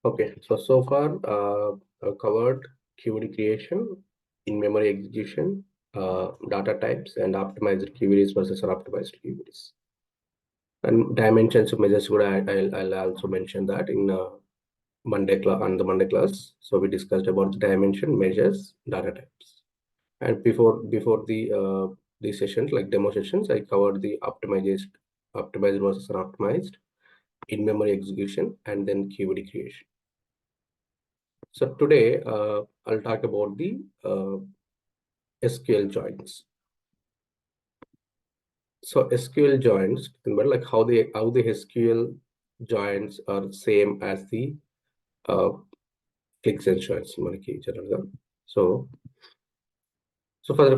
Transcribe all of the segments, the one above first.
Okay, so far I've covered query creation, in-memory execution, data types, and optimized queries versus unoptimized queries. And dimensions of measures would I'll also mention that in Monday class. So we discussed about the dimension, measures, data types. And before the sessions, like demo sessions, I covered the optimized versus unoptimized, in-memory execution, and then query creation. So today I'll talk about the SQL joins. So SQL joins, but like how the SQL joins are same as the clicks and joins మనకి జనరల్గా. So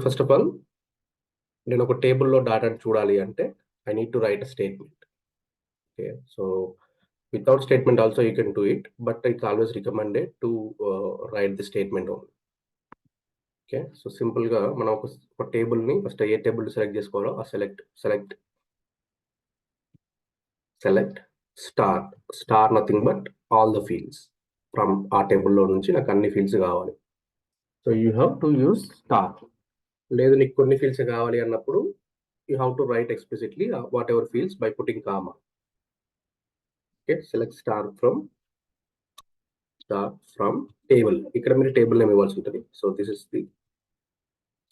first of all, నేను ఒక టేబుల్లో డాటాను చూడాలి అంటే I need to write a statement. Okay, so without statement also you can do it, but it's always recommended to write the statement only. Okay, so simple గా మనం ఒక table ని first ఏ table select చేసుకోవాలో ఆ select star nothing but all the fields from ఆ టేబుల్లో నుంచి నాకు అన్ని ఫీల్డ్స్ కావాలి. So you have to use star. లేదు నీకు కొన్ని ఫీల్డ్స్ కావాలి అన్నప్పుడు you have to right explicitly what ever fields by putting comma. Okay, select star from table. ఇక్కడ మీరు టేబుల్ నేమ్ ఇవ్వాల్సి ఉంటుంది. So this is the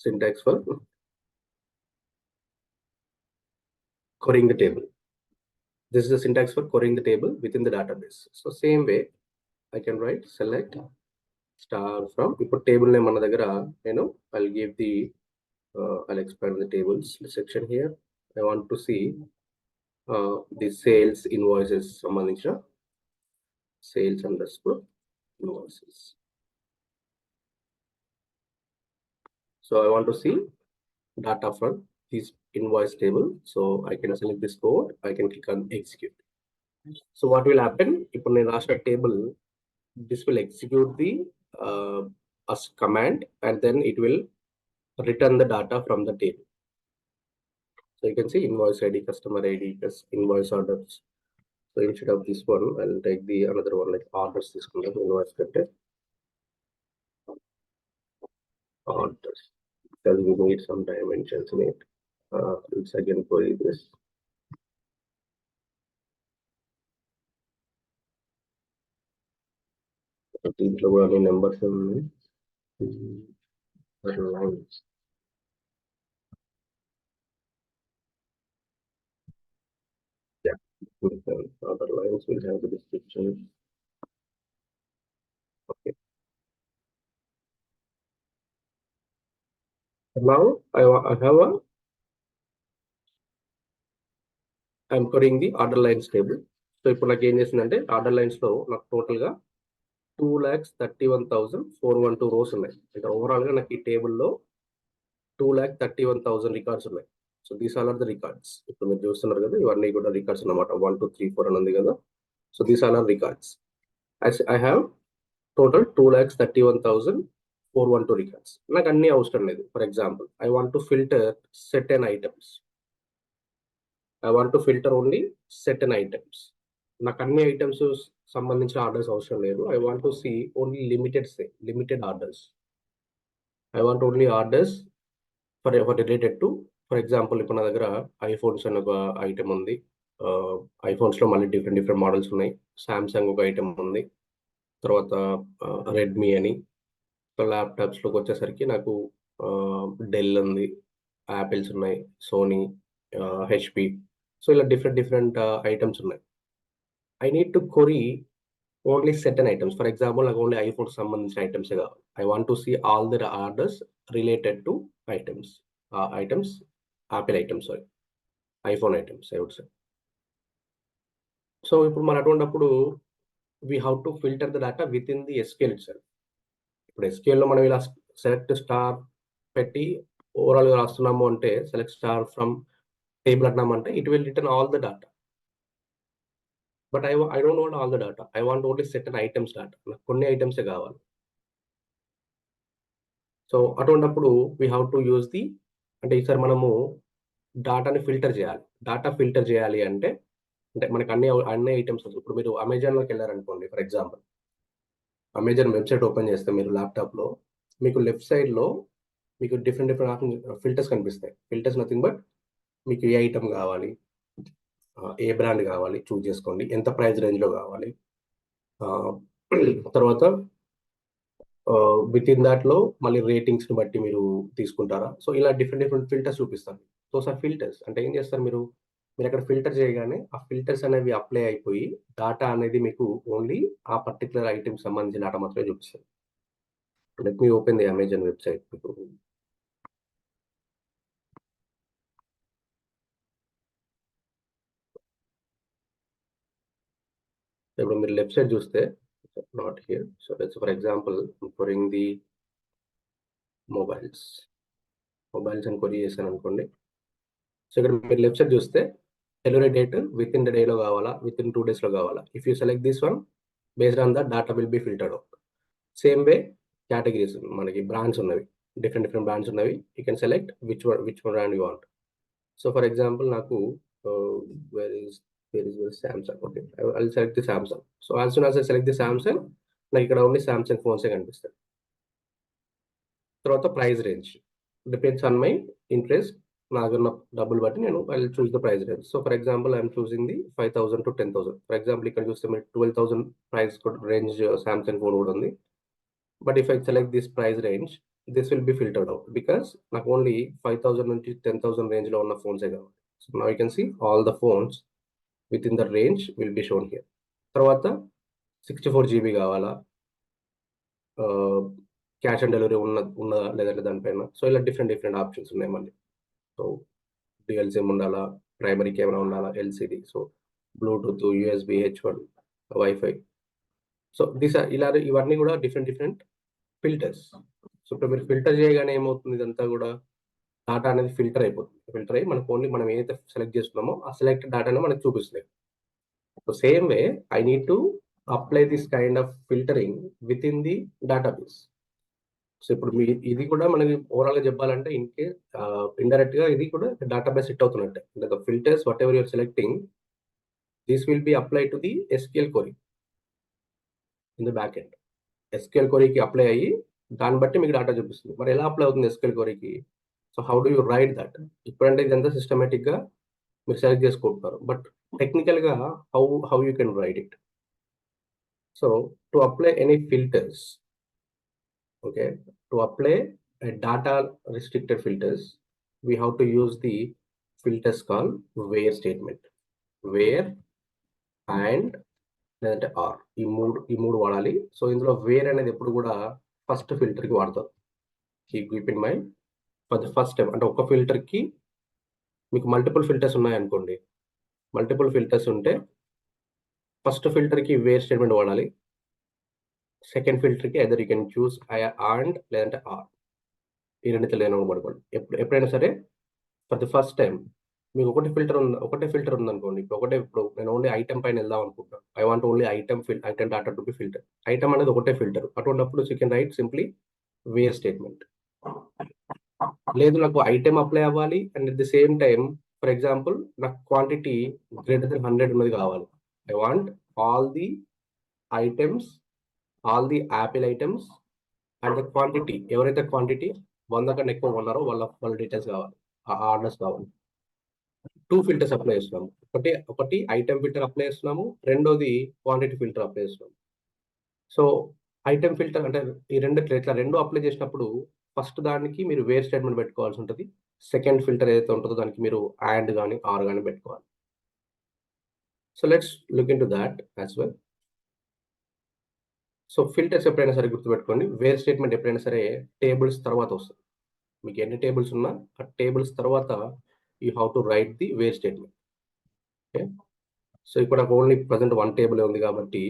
syntax for querying the table. This is the syntax for querying the table within the database. So same way I can write select star from ఇప్పుడు table name మన దగ్గర నేను I'll give the I'll expand the tables section here. I want to see the sales invoices సంబంధించిన sales underscore invoices. So I want to see data from this invoice table. So I can select this code. I can click on execute. So what will happen? If I last table, this will execute the as command, and then it will return the data from the table. So you can see invoice ID, customer ID, plus invoice orders. So instead of this one, I'll take the another one like orders. This kind of invoice content orders. Because we need some dimensions in it. Let's again query this. దీంట్లో కూడా అన్ని numbers ఉన్నాయి. lines. Yeah, other lines will have the description. Okay. Now I'm querying the order lines table. So ఇప్పుడు నాకు ఏం చేసిందంటే order lines లో నాకు టోటల్ గా 2,31,412 రోస్ ఉన్నాయి. అంటే ఓవరాల్ గా నాకు ఈ టేబుల్లో 2,31,000 రికార్డ్స్ ఉన్నాయి. So these all are the records. ఇప్పుడు మీరు చూస్తున్నారు కదా, ఇవన్నీ కూడా రికార్డ్స్ అన్నమాట. 1 2 3 4 అని ఉంది కదా. So these all are records. I have total 2,31,412 records. నాకు అన్ని అవసరం లేదు. For example I want to filter certain items. I want to filter only certain items. నాకు అన్ని ఐటమ్స్ సంబంధించిన ఆర్డర్స్ అవసరం లేదు. I want to see only limited orders. I want only orders for related to, for example ఇప్పుడు నా దగ్గర iPhones అని ఒక ఐటమ్ ఉంది. ఐఫోన్స్ లో మళ్ళీ డిఫరెంట్ మోడల్స్ ఉన్నాయి. సామ్సంగ్ ఒక ఐటమ్ ఉంది, తర్వాత రెడ్మీ అని. ల్యాప్టాప్స్ లోకి వచ్చేసరికి నాకు డెల్ ఉంది, యాపిల్స్ ఉన్నాయి, సోనీ, హెచ్పి. సో ఇలా డిఫరెంట్ ఐటమ్స్ ఉన్నాయి. I need to query only certain items. For example, నాకు ఓన్లీ ఐఫోన్ సంబంధించిన ఐటమ్సే కావాలి. I want to see all the orders related to items. Apple items, sorry, iPhone items, I would say. So ఇప్పుడు మన అటువంటిప్పుడు we have to filter the data within the SQL itself. ఇప్పుడు SQL లో మనం ఇలా సెలెక్ట్ స్టార్ పెట్టి overall గా రాస్తున్నాము అంటే, సెలెక్ట్ స్టార్ ఫ్రమ్ టేబుల్ అంటున్నామంటే it will return all the data. But I don't want all the data. I want only certain items data. నాకు కొన్ని ఐటమ్సే కావాలి. సో అటువంటిప్పుడు we have to use the, అంటే ఈసారి మనము డాటాని ఫిల్టర్ చేయాలి. డాటా ఫిల్టర్ చేయాలి అంటే మనకు అన్ని ఐటమ్స్. ఇప్పుడు మీరు అమెజాన్లోకి వెళ్ళారనుకోండి, for example Amazon website open చేస్తే మీరు ల్యాప్టాప్లో మీకు లెఫ్ట్ సైడ్లో మీకు డిఫరెంట్ ఆప్షన్ ఫిల్టర్స్ కనిపిస్తాయి. ఫిల్టర్స్ నథింగ్ బట్ మీకు ఏ ఐటమ్ కావాలి, ఏ బ్రాండ్ కావాలి చూజ్ చేసుకోండి, ఎంత ప్రైస్ రేంజ్లో కావాలి, తర్వాత విత్ ఇన్ దాట్లో మళ్ళీ రేటింగ్స్ని బట్టి మీరు తీసుకుంటారా. సో ఇలా డిఫరెంట్ ఫిల్టర్స్ చూపిస్తాను. సో సార్ ఫిల్టర్స్ అంటే ఏం చేస్తారు మీరు అక్కడ ఫిల్టర్ చేయగానే ఆ ఫిల్టర్స్ అనేవి అప్లై అయిపోయి డాటా అనేది మీకు ఓన్లీ ఆ పర్టికులర్ ఐటెంకి సంబంధించిన డాటా మాత్రమే చూపిస్తుంది. Let me open the Amazon website. మీకు ఇప్పుడు మీరు లెఫ్ట్ సైడ్ చూస్తే not here. So let's for example ఫరింగ్ ది మొబైల్స్ అని కొరి చేశాను అనుకోండి. సో ఇక్కడ మీరు లెఫ్ట్ సైడ్ చూస్తే delivery date with in the డేలో కావాలా, విత్ ఇన్ 2 daysలో కావాలా. If you select this one based on the data will be filtered out. Same way categories మనకి బ్రాండ్స్ ఉన్నవి, డిఫరెంట్ బ్రాండ్స్ ఉన్నవి. You can select which brand you want. So for example నాకు where is Samsung. Okay, I will select the Samsung. So as soon as I select the Samsung నాకు ఇక్కడ only Samsung ఫోన్సే కనిపిస్తాయి. తర్వాత price range depends on my interest. నాకున్న డబ్బులు బట్టి నేను I will choose the price range. So for example I'm choosing the 5,000 to 10,000. For example ఇక్కడ చూస్తే మీరు 12,000 ప్రైస్ రేంజ్ సామ్సంగ్ ఫోన్ కూడా ఉంది. But if I select this price range this will be filtered out because నాకు only 5,000 నుంచి 10,000 రేంజ్లో ఉన్న ఫోన్సే కావాలి. So now you can see all the phones with in the range will be shown here. తర్వాత 64 GB కావాలా, cash on delivery ఉన్నదా లేదంటే దానిపైన. సో ఇలా డిఫరెంట్ ఆప్షన్స్ ఉన్నాయి మళ్ళీ. సో డ్యూయల్ సిమ్ ఉండాలా, ప్రైమరీ కెమెరా ఉండాలా, LCD, so Bluetooth, USB, H1, wifi. So ఇవన్నీ కూడా డిఫరెంట్ ఫిల్టర్స్. సో ఇప్పుడు మీరు ఫిల్టర్ చేయగానే ఏమవుతుంది, ఇదంతా కూడా డాటా అనేది ఫిల్టర్ అయిపోతుంది. ఫిల్టర్ అయ్యి మనకు ఓన్లీ మనం ఏదైతే సెలెక్ట్ చేసుకున్నామో ఆ సెలెక్టెడ్ డాటానే మనకు చూపిస్తుంది. So same way I need to apply this kind of filtering with in the database. So ఇప్పుడు ఇది కూడా మనకి ఓవరాల్గా చెప్పాలంటే ఇండైరెక్ట్ గా ఇది కూడా డేటాబేస్ సెట్ అవుతున్నట్టే. అంటే the filters whatever you're selecting this will be apply to the SQL query in the back end. SQL queryకి అప్లై అయ్యి దాన్ని బట్టి మీకు డేటా చూపిస్తుంది. మరి ఎలా అప్లై అవుతుంది SQL queryకి? So how do you write that? ఇప్పుడంటే ఇదంతా సిస్టమేటిక్ గా మీరు సెలెక్ట్ చేసుకుంటున్నారు, బట్ టెక్నికల్ గా how you can write it. So to apply any filters, okay, to apply a data restricted filters we have to use the filters called where statement. where and లేదంటే or ఈ మూడు వాడాలి. So ఇందులో wear అనేది ఎప్పుడు కూడా first ఫిల్టర్కి వాడతారు. Keep in mind for the first time. అంటే ఒక ఫిల్టర్కి మీకు మల్టిపుల్ ఫిల్టర్స్ ఉన్నాయనుకోండి, మల్టిపుల్ ఫిల్టర్స్ ఉంటే ఫస్ట్ ఫిల్టర్కి వేర్ స్టేట్మెంట్ వాడాలి. సెకండ్ ఫిల్టర్కి either you can choose and లేదంటే ఆర్. ఈ రెండు తెలియని పడుకోండి. ఎప్పుడైనా సరే ఫర్ ది ఫస్ట్ టైం మీకు ఒకటే ఫిల్టర్ ఉందనుకోండి. ఇప్పుడు నేను ఓన్లీ ఐటమ్ పైన వెళ్దాం అనుకుంటున్నాను. I want only item data to be filter. Item అనేది ఒకటే ఫిల్టర్. అటువంటిప్పుడు you can write simply where statement. లేదు నాకు ఐటమ్ అప్లై అవ్వాలి and at the same time for example నాకు క్వాంటిటీ గ్రేటర్ దెన్ 100 ఉన్నది కావాలి. I want all the items, all the apple items and the quantity, ఎవరైతే quantity 100 కన్నా ఎక్కువ ఉన్నారో వాళ్ళ డీటెయిల్స్ కావాలి, ఆ ఆర్డర్స్ కావాలి. 2 ఫిల్టర్స్ అప్లై చేస్తున్నాము. ఒకటి ఐటమ్ ఫిల్టర్ అప్లై చేస్తున్నాము, రెండోది క్వాంటిటీ ఫిల్టర్ అప్లై చేస్తున్నాము. సో ఐటమ్ ఫిల్టర్ అంటే ఇట్లా రెండు అప్లై చేసినప్పుడు ఫస్ట్ దానికి మీరు వేర్ స్టేట్మెంట్ పెట్టుకోవాల్సి ఉంటుంది. సెకండ్ ఫిల్టర్ ఏదైతే ఉంటుందో దానికి మీరు అండ్ కానీ ఆర్ కానీ పెట్టుకోవాలి. So let's look in to that as well. So filters ఎప్పుడైనా సరే గుర్తుపెట్టుకోండి, వేర్ స్టేట్మెంట్ ఎప్పుడైనా సరే టేబుల్స్ తర్వాత వస్తుంది. మీకు ఎన్ని టేబుల్స్ ఉన్నా ఆ టేబుల్స్ తర్వాత you have to write the where statement. Okay, so ఇక్కడ ఓన్లీ ప్రజెంట్ 1 టేబుల్ ఉంది కాబట్టి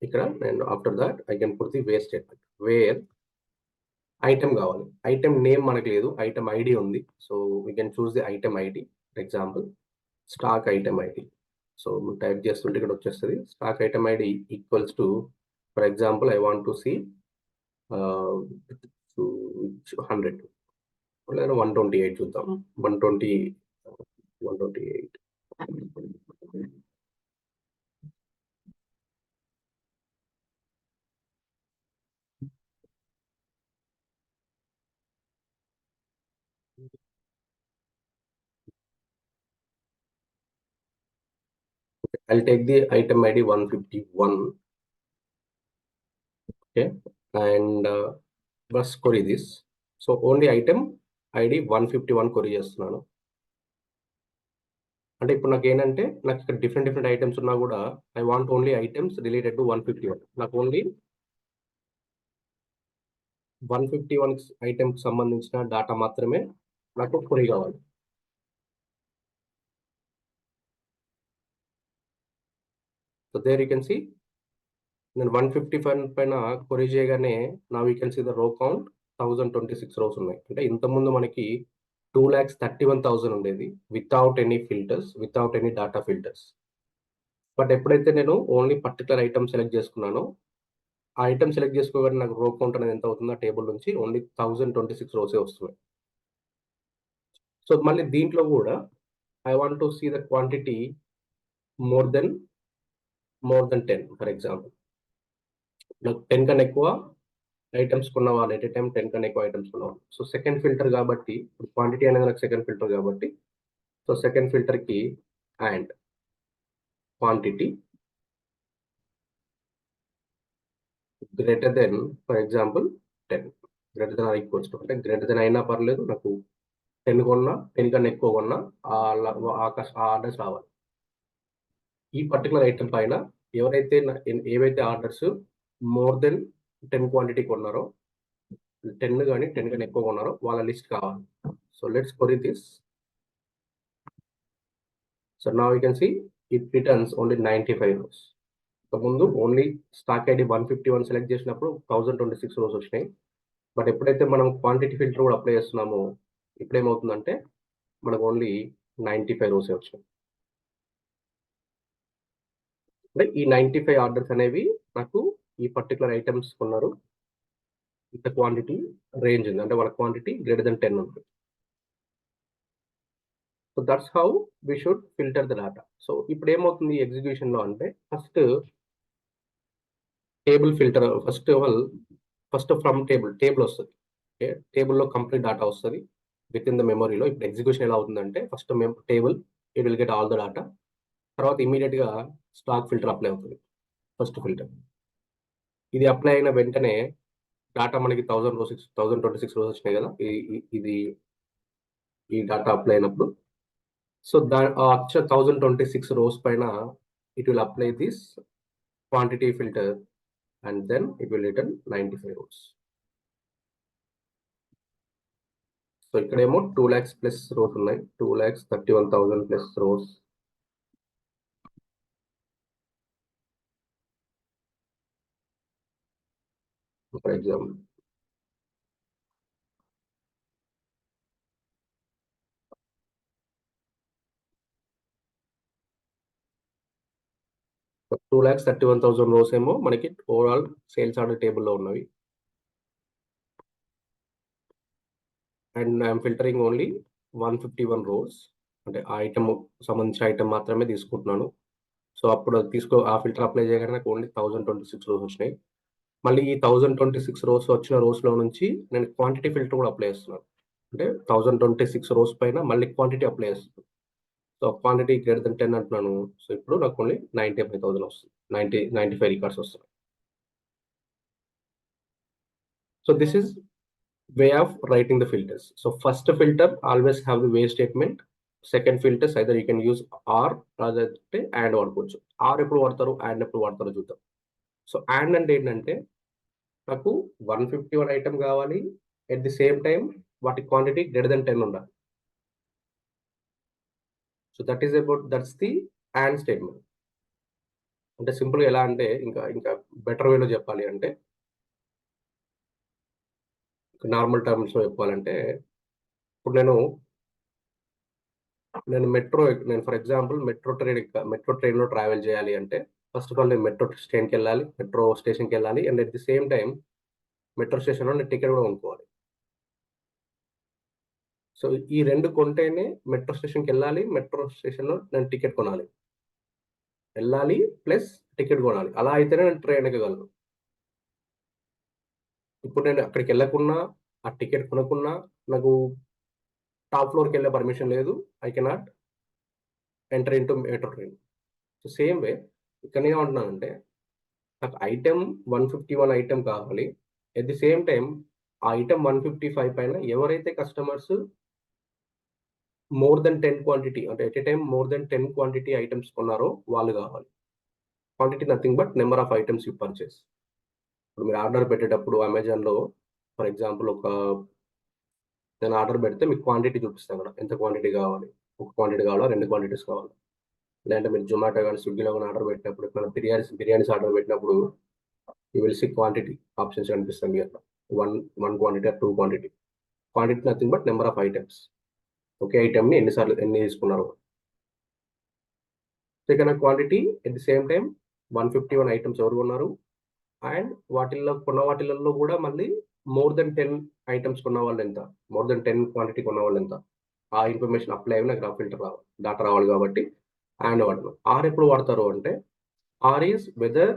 ఇక్కడ నేను after that I can put the where statement. Where item కావాలి, ఐటమ్ నేమ్ మనకు లేదు, ఐటమ్ ఐడి ఉంది. So we can choose the item ID. For example stock item ID. So type చేస్తుంటే ఇక్కడ వచ్చేస్తుంది stock item ID equals to, for example I want to see 100 లేదా 128 చూద్దాం. 128 I'll take the item ID 151. Okay, and bus query this. So only item ID 151 query చేస్తున్నాను. అంటే ఇప్పుడు నాకు ఏంటంటే నాకు ఇక్కడ డిఫరెంట్ ఐటమ్స్ ఉన్నా కూడా I want only items related to 151. నాకు ఓన్లీ 151 ఐటమ్కి సంబంధించిన డేటా మాత్రమే నాకు query కావాలి. So there you can see నేను 155 పైన query చేయగానే నా we can see the row count 1026 rows ఉన్నాయి. అంటే ఇంతకుముందు మనకి 2,31,000 ఉండేది without any filters, without any data filters. But ఎప్పుడైతే నేను ఓన్లీ పర్టికులర్ ఐటమ్ సెలెక్ట్ చేసుకున్నానో ఆ ఐటమ్ సెలెక్ట్ చేసుకోగానే నాకు రో కౌంట్ అనేది ఎంత అవుతుందో ఆ టేబుల్ నుంచి ఓన్లీ 1026 రోసే వస్తున్నాయి. సో మళ్ళీ దీంట్లో కూడా I want to see the quantity more than 10 for example. నాకు 10 కన్నా ఎక్కువ ఐటమ్స్ కొన్నవాళ్ళు ఎట్ ఏ టైం 10 కన్నా ఎక్కువ ఐటమ్స్ కొన్నవాళ్ళు. సో సెకండ్ ఫిల్టర్ కాబట్టి ఇప్పుడు క్వాంటిటీ అనేది నాకు సెకండ్ ఫిల్టర్ కాబట్టి సో సెకండ్ ఫిల్టర్కి and quantity greater than for example 10, greater than or equals to, అంటే గ్రేటర్ దెన్ అయినా పర్లేదు, నాకు 10 కొన్నా 10 కన్నా ఎక్కువ కొన్నా ఆ ఆర్డర్స్ రావాలి. ఈ పర్టికులర్ ఐటమ్ పైన ఎవరైతే ఏవైతే ఆర్డర్స్ మోర్ దెన్ 10 క్వాంటిటీ కొన్నారో 10 కానీ 10 కన్నా ఎక్కువ కొన్నారో వాళ్ళ లిస్ట్ కావాలి. So let's query this. So now you can see it returns only 95 rows. ముందు ఓన్లీ స్టాక్ ఐడి 151 సెలెక్ట్ చేసినప్పుడు 1026 రోస్ వచ్చినాయి. బట్ ఎప్పుడైతే మనం క్వాంటిటీ ఫిల్టర్ కూడా అప్లై చేస్తున్నామో ఇప్పుడు ఏమవుతుందంటే మనకు ఓన్లీ 95 రోసే వచ్చినాయి. అంటే ఈ 95 ఆర్డర్స్ అనేవి నాకు ఈ పర్టికులర్ ఐటమ్స్ కొన్నారు, ఇంత క్వాంటిటీ రేంజ్ ఉంది, అంటే వాళ్ళ క్వాంటిటీ గ్రేటర్ దెన్ 10 ఉంటుంది. So that's how we should filter the data. సో ఇప్పుడు ఏమవుతుంది ఎగ్జిక్యూషన్లో అంటే first table filter, first from table వస్తుంది. ఓకే, టేబుల్లో కంప్లీట్ డేటా వస్తుంది విత్ ఇన్ ద మెమరీలో. ఇప్పుడు ఎగ్జిక్యూషన్ ఎలా అవుతుందంటే first table it will get all the data, తర్వాత ఇమీడియట్గా స్టాక్ ఫిల్టర్ అప్లై అవుతుంది. ఫస్ట్ ఫిల్టర్ ఇది అప్లై అయిన వెంటనే డేటా మనకి 1026 రోస్ వచ్చినాయి కదా, ఇది ఈ డేటా అప్లై అయినప్పుడు సో వచ్చే 1026 రోస్ పైన it will apply this quantity filter and then it will return 95 rows. So ఇక్కడేమో 2 lakhs ప్లస్ రోస్ ఉన్నాయి, 2,31,000 plus rows. For example so 2,31,000 rows ఏమో మనకి ఓవరాల్ సేల్స్ ఆర్డర్ టేబుల్లో ఉన్నవి. And I'm filtering only 151 rows, అంటే ఆ item సంబంధించిన item మాత్రమే తీసుకుంటున్నాను. సో అప్పుడు ఆ ఫిల్టర్ అప్లై చేయగానే నాకు ఓన్లీ 1026 రోస్ వచ్చినాయి. మళ్ళీ ఈ 1026 రోస్ వచ్చిన రోస్లో నుంచి నేను క్వాంటిటీ ఫిల్టర్ కూడా అప్లై చేస్తున్నాను. అంటే 1026 రోస్ పైన మళ్ళీ క్వాంటిటీ అప్లై చేస్తున్నాను. సో క్వాంటిటీ గ్రేటర్ దెన్ 10 అంటున్నాను. సో ఇప్పుడు నాకు ఓన్లీ 95,000 వస్తుంది, 95 రికార్డ్స్ వస్తున్నాయి. So this is way of writing the filters. So first filter always have the where statement. Second filters either you can use or లేదంటే and వాడుకోవచ్చు. or ఎప్పుడు వాడతారు and ఎప్పుడు వాడతారో చూద్దాం. సో and అంటే ఏంటంటే నాకు 151 ఐటమ్ కావాలి, ఎట్ ది సేమ్ టైం వాటి క్వాంటిటీ గ్రేటర్ దెన్ 10 ఉండాలి. So that's the and statement. అంటే సింపుల్గా ఎలా అంటే ఇంకా బెటర్ వేలో చెప్పాలి అంటే నార్మల్ టర్మ్స్లో చెప్పాలంటే ఇప్పుడు నేను ఫర్ ఎగ్జాంపుల్ మెట్రో ట్రైన్లో ట్రావెల్ చేయాలి అంటే ఫస్ట్ ఆఫ్ ఆల్ నేను మెట్రో స్టేషన్కి వెళ్ళాలి and at the same time metro స్టేషన్లో నేను టికెట్ కూడా కొనుక్కోవాలి. సో ఈ రెండు కొంటేనే మెట్రో స్టేషన్కి వెళ్ళాలి, మెట్రో స్టేషన్లో నేను టికెట్ కొనాలి, వెళ్ళాలి ప్లస్ టికెట్ కొనాలి. అలా అయితేనే నేను ట్రైన్ ఎక్కగలను. ఇప్పుడు నేను అక్కడికి వెళ్ళకున్నా ఆ టికెట్ కొనుక్కున్నా నాకు టాప్ ఫ్లోర్కి వెళ్ళే పర్మిషన్ లేదు, I cannot enter into metro train. So same way ఇక్కడ నేను ఏమంటున్నానంటే నాకు ఐటమ్ 151 ఐటమ్ కావాలి. ఎట్ ది సేమ్ టైమ్ ఆ ఐటమ్ 155 పైన ఎవరైతే కస్టమర్స్ మోర్ దెన్ 10 క్వాంటిటీ అంటే at a time more than 10 quantity items కొన్నారో వాళ్ళు కావాలి. Quantity nothing but number of items you purchase. ఇప్పుడు మీరు ఆర్డర్ పెట్టేటప్పుడు అమెజాన్‌లో ఫర్ ఎగ్జాంపుల్ నేను ఆర్డర్ పెడితే మీకు క్వాంటిటీ చూపిస్తాను అక్కడ. ఎంత క్వాంటిటీ కావాలి? ఒక క్వాంటిటీ కావాలా? 2 క్వాంటిటీస్ కావాలా? లేదంటే మీరు జొమాటో గాని, స్విగ్గీలో గాని ఆర్డర్ పెట్టినప్పుడు ఎప్పుడైనా బిర్యానీస్ ఆర్డర్ పెట్టినప్పుడు you will see quantity options కనిపిస్తాయి మీకు అట్లా. 1 quantity or 2 quantity. Quantity nothing but number of items. ఒకే ఐటెమ్‌ని ఎన్ని తీసుకున్నారు. సో ఇక్కడ quantity at the same time 151 items ఎవరు కొన్నారు అండ్ కొన్న వాటిలలో కూడా మళ్ళీ మోర్ దెన్ 10 ఐటమ్స్ కొన్న వాళ్ళు ఎంత? మోర్ దెన్ 10 క్వాంటిటీ కొన్న వాళ్ళు ఎంత? ఆ ఇన్ఫర్మేషన్ అప్లై అయ్యి నాకు ఫిల్టర్ రావాలి. డాటా రావాలి కాబట్టి అండ్ వాడను. ఆర్ ఎప్పుడు వాడతారు అంటే or is whether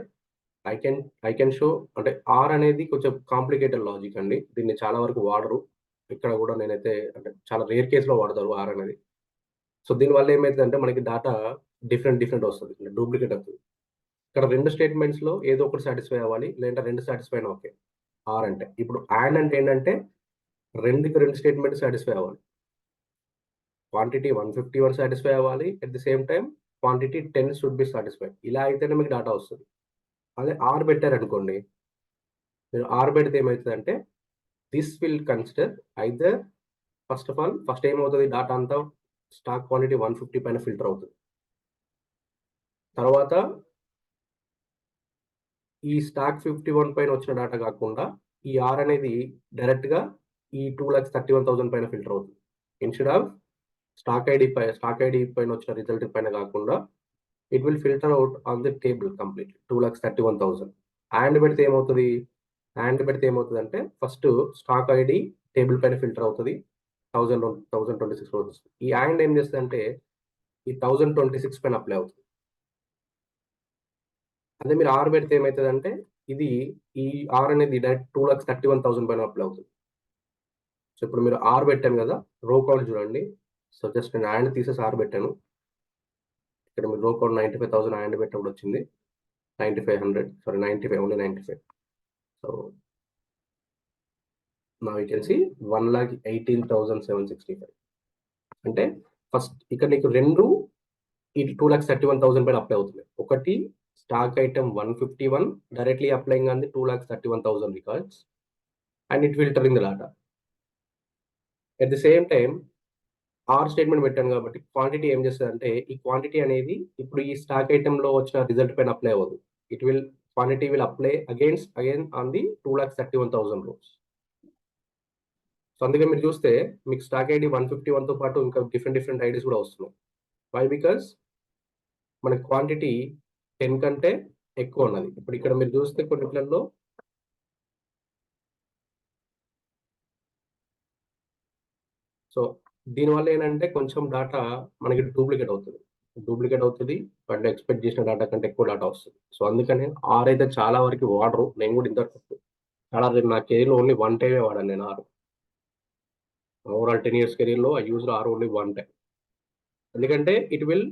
I can show అంటే ఆర్ అనేది కొంచెం కాంప్లికేటెడ్ లాజిక్ అండి. దీన్ని చాలా వరకు వాడరు. ఇక్కడ కూడా నేనైతే అంటే చాలా రేర్ కేస్‌లో వాడతారు ఆర్ అనేది. సో దీనివల్ల ఏమైతదంటే మనకి డాటా డిఫరెంట్ వస్తది. డూప్లికేట్ అవుతది. ఇక్కడ 2 స్టేట్మెంట్స్‌లో ఏదో ఒకటి సాటిస్ఫై అవ్వాలి. లేదంటే 2 సాటిస్ఫై అయినా ఓకే. ఆర్ అంటే. ఇప్పుడు అండ్ అంటే ఏంటంటే 2కి 2 స్టేట్మెంట్స్ సాటిస్ఫై అవ్వాలి. క్వాంటిటీ 151 సాటిస్ఫై అవ్వాలి. At the same time quantity 10 should be satisfied. ఇలా అయితేనే మీకు డాటా వస్తది. అదే ఆర్ పెట్టారనుకోండి. మీరు ఆర్ పెడితే ఏమైతదంటే this will consider either first ఏమవుతది డాటా అంతా స్టాక్ క్వాంటిటీ 150 పైన ఫిల్టర్ అవుతది. తర్వాత ఈ స్టాక్ 51 పైన వచ్చిన డాటా కాకుండా ఈ ఆర్ అనేది డైరెక్ట్‌గా ఈ 2,31,000 పైన ఫిల్టర్ అవుతుంది. ఇన్‌స్టెడ్ ఆఫ్ స్టాక్ ఐడీ పైన వచ్చిన రిజల్ట్ పైన కాకుండా it will filter out on the table completely 2,31,000. And పెడితే ఏమవుతదంటే ఫస్ట్ స్టాక్ ఐడీ టేబుల్ పైన ఫిల్టర్ అవుతది. 1026 రోజెస్. ఈ అండ్ ఏం చేస్తదంటే ఈ 1026 పైన అప్లై అవుతది. అదే మీరు ఆర్ పెడితే ఏమైతదంటే ఈ ఆర్ అనేది డైరెక్ట్ 2,31,000 పైన అప్లై అవుతది. సో ఇప్పుడు మీరు ఆర్ పెట్టాను కదా! రో కౌంట్ చూడండి. సో జస్ట్ నేను అండ్ తీసేసి ఆర్ పెట్టాను. ఇక్కడ మీరు రో కౌంట్ 95,000 అండ్ పెట్టినప్పుడు వచ్చింది. 9500 sorry 95 only 95. So now you can see 1,18,765. అంటే ఫస్ట్ ఇక్కడ నీకు 2 ఇది 2,31,000 పైన అప్లై అవుతున్నాయి. ఒకటి stock item 151 directly applying on the 2,31,000 records and it filtering the data. At the same time or statement పెట్టాను కాబట్టి క్వాంటిటీ ఏం చేస్తదంటే ఈ క్వాంటిటీ అనేది ఇప్పుడు ఈ స్టాక్ ఐటమ్‌లో వచ్చిన రిజల్ట్ పైన అప్లై అవ్వదు. Quantity will apply again on the 2,31,000 rows. So అందుకే మీరు చూస్తే మీకు స్టాక్ ఐడీ 151తో పాటు ఇంకా డిఫరెంట్ ఐడీస్ కూడా వస్తున్నాయి. వై? బికాజ్ మనకి క్వాంటిటీ 10 కంటే ఎక్కువ ఉన్నది. ఇప్పుడు ఇక్కడ మీరు చూస్తే కొన్నిట్లలో సో దీనివల్ల ఏంటంటే కొంచెం డాటా మనకి డూప్లికేట్ అవుతది. వాళ్ళు ఎక్స్‌పెక్ట్ చేసిన డాటా కంటే ఎక్కువ డాటా వస్తది. సో అందుకని ఆర్ అయితే చాలా వరకు వాడరు. నేను కూడా ఇంతవరకు నా కెరీర్‌లో ఓన్లీ 1 టైమే వాడాను నేను ఆర్. ఓవరాల్ 10 ఇయర్స్ కెరీర్‌లో I used or only 1 time. ఎందుకంటే it will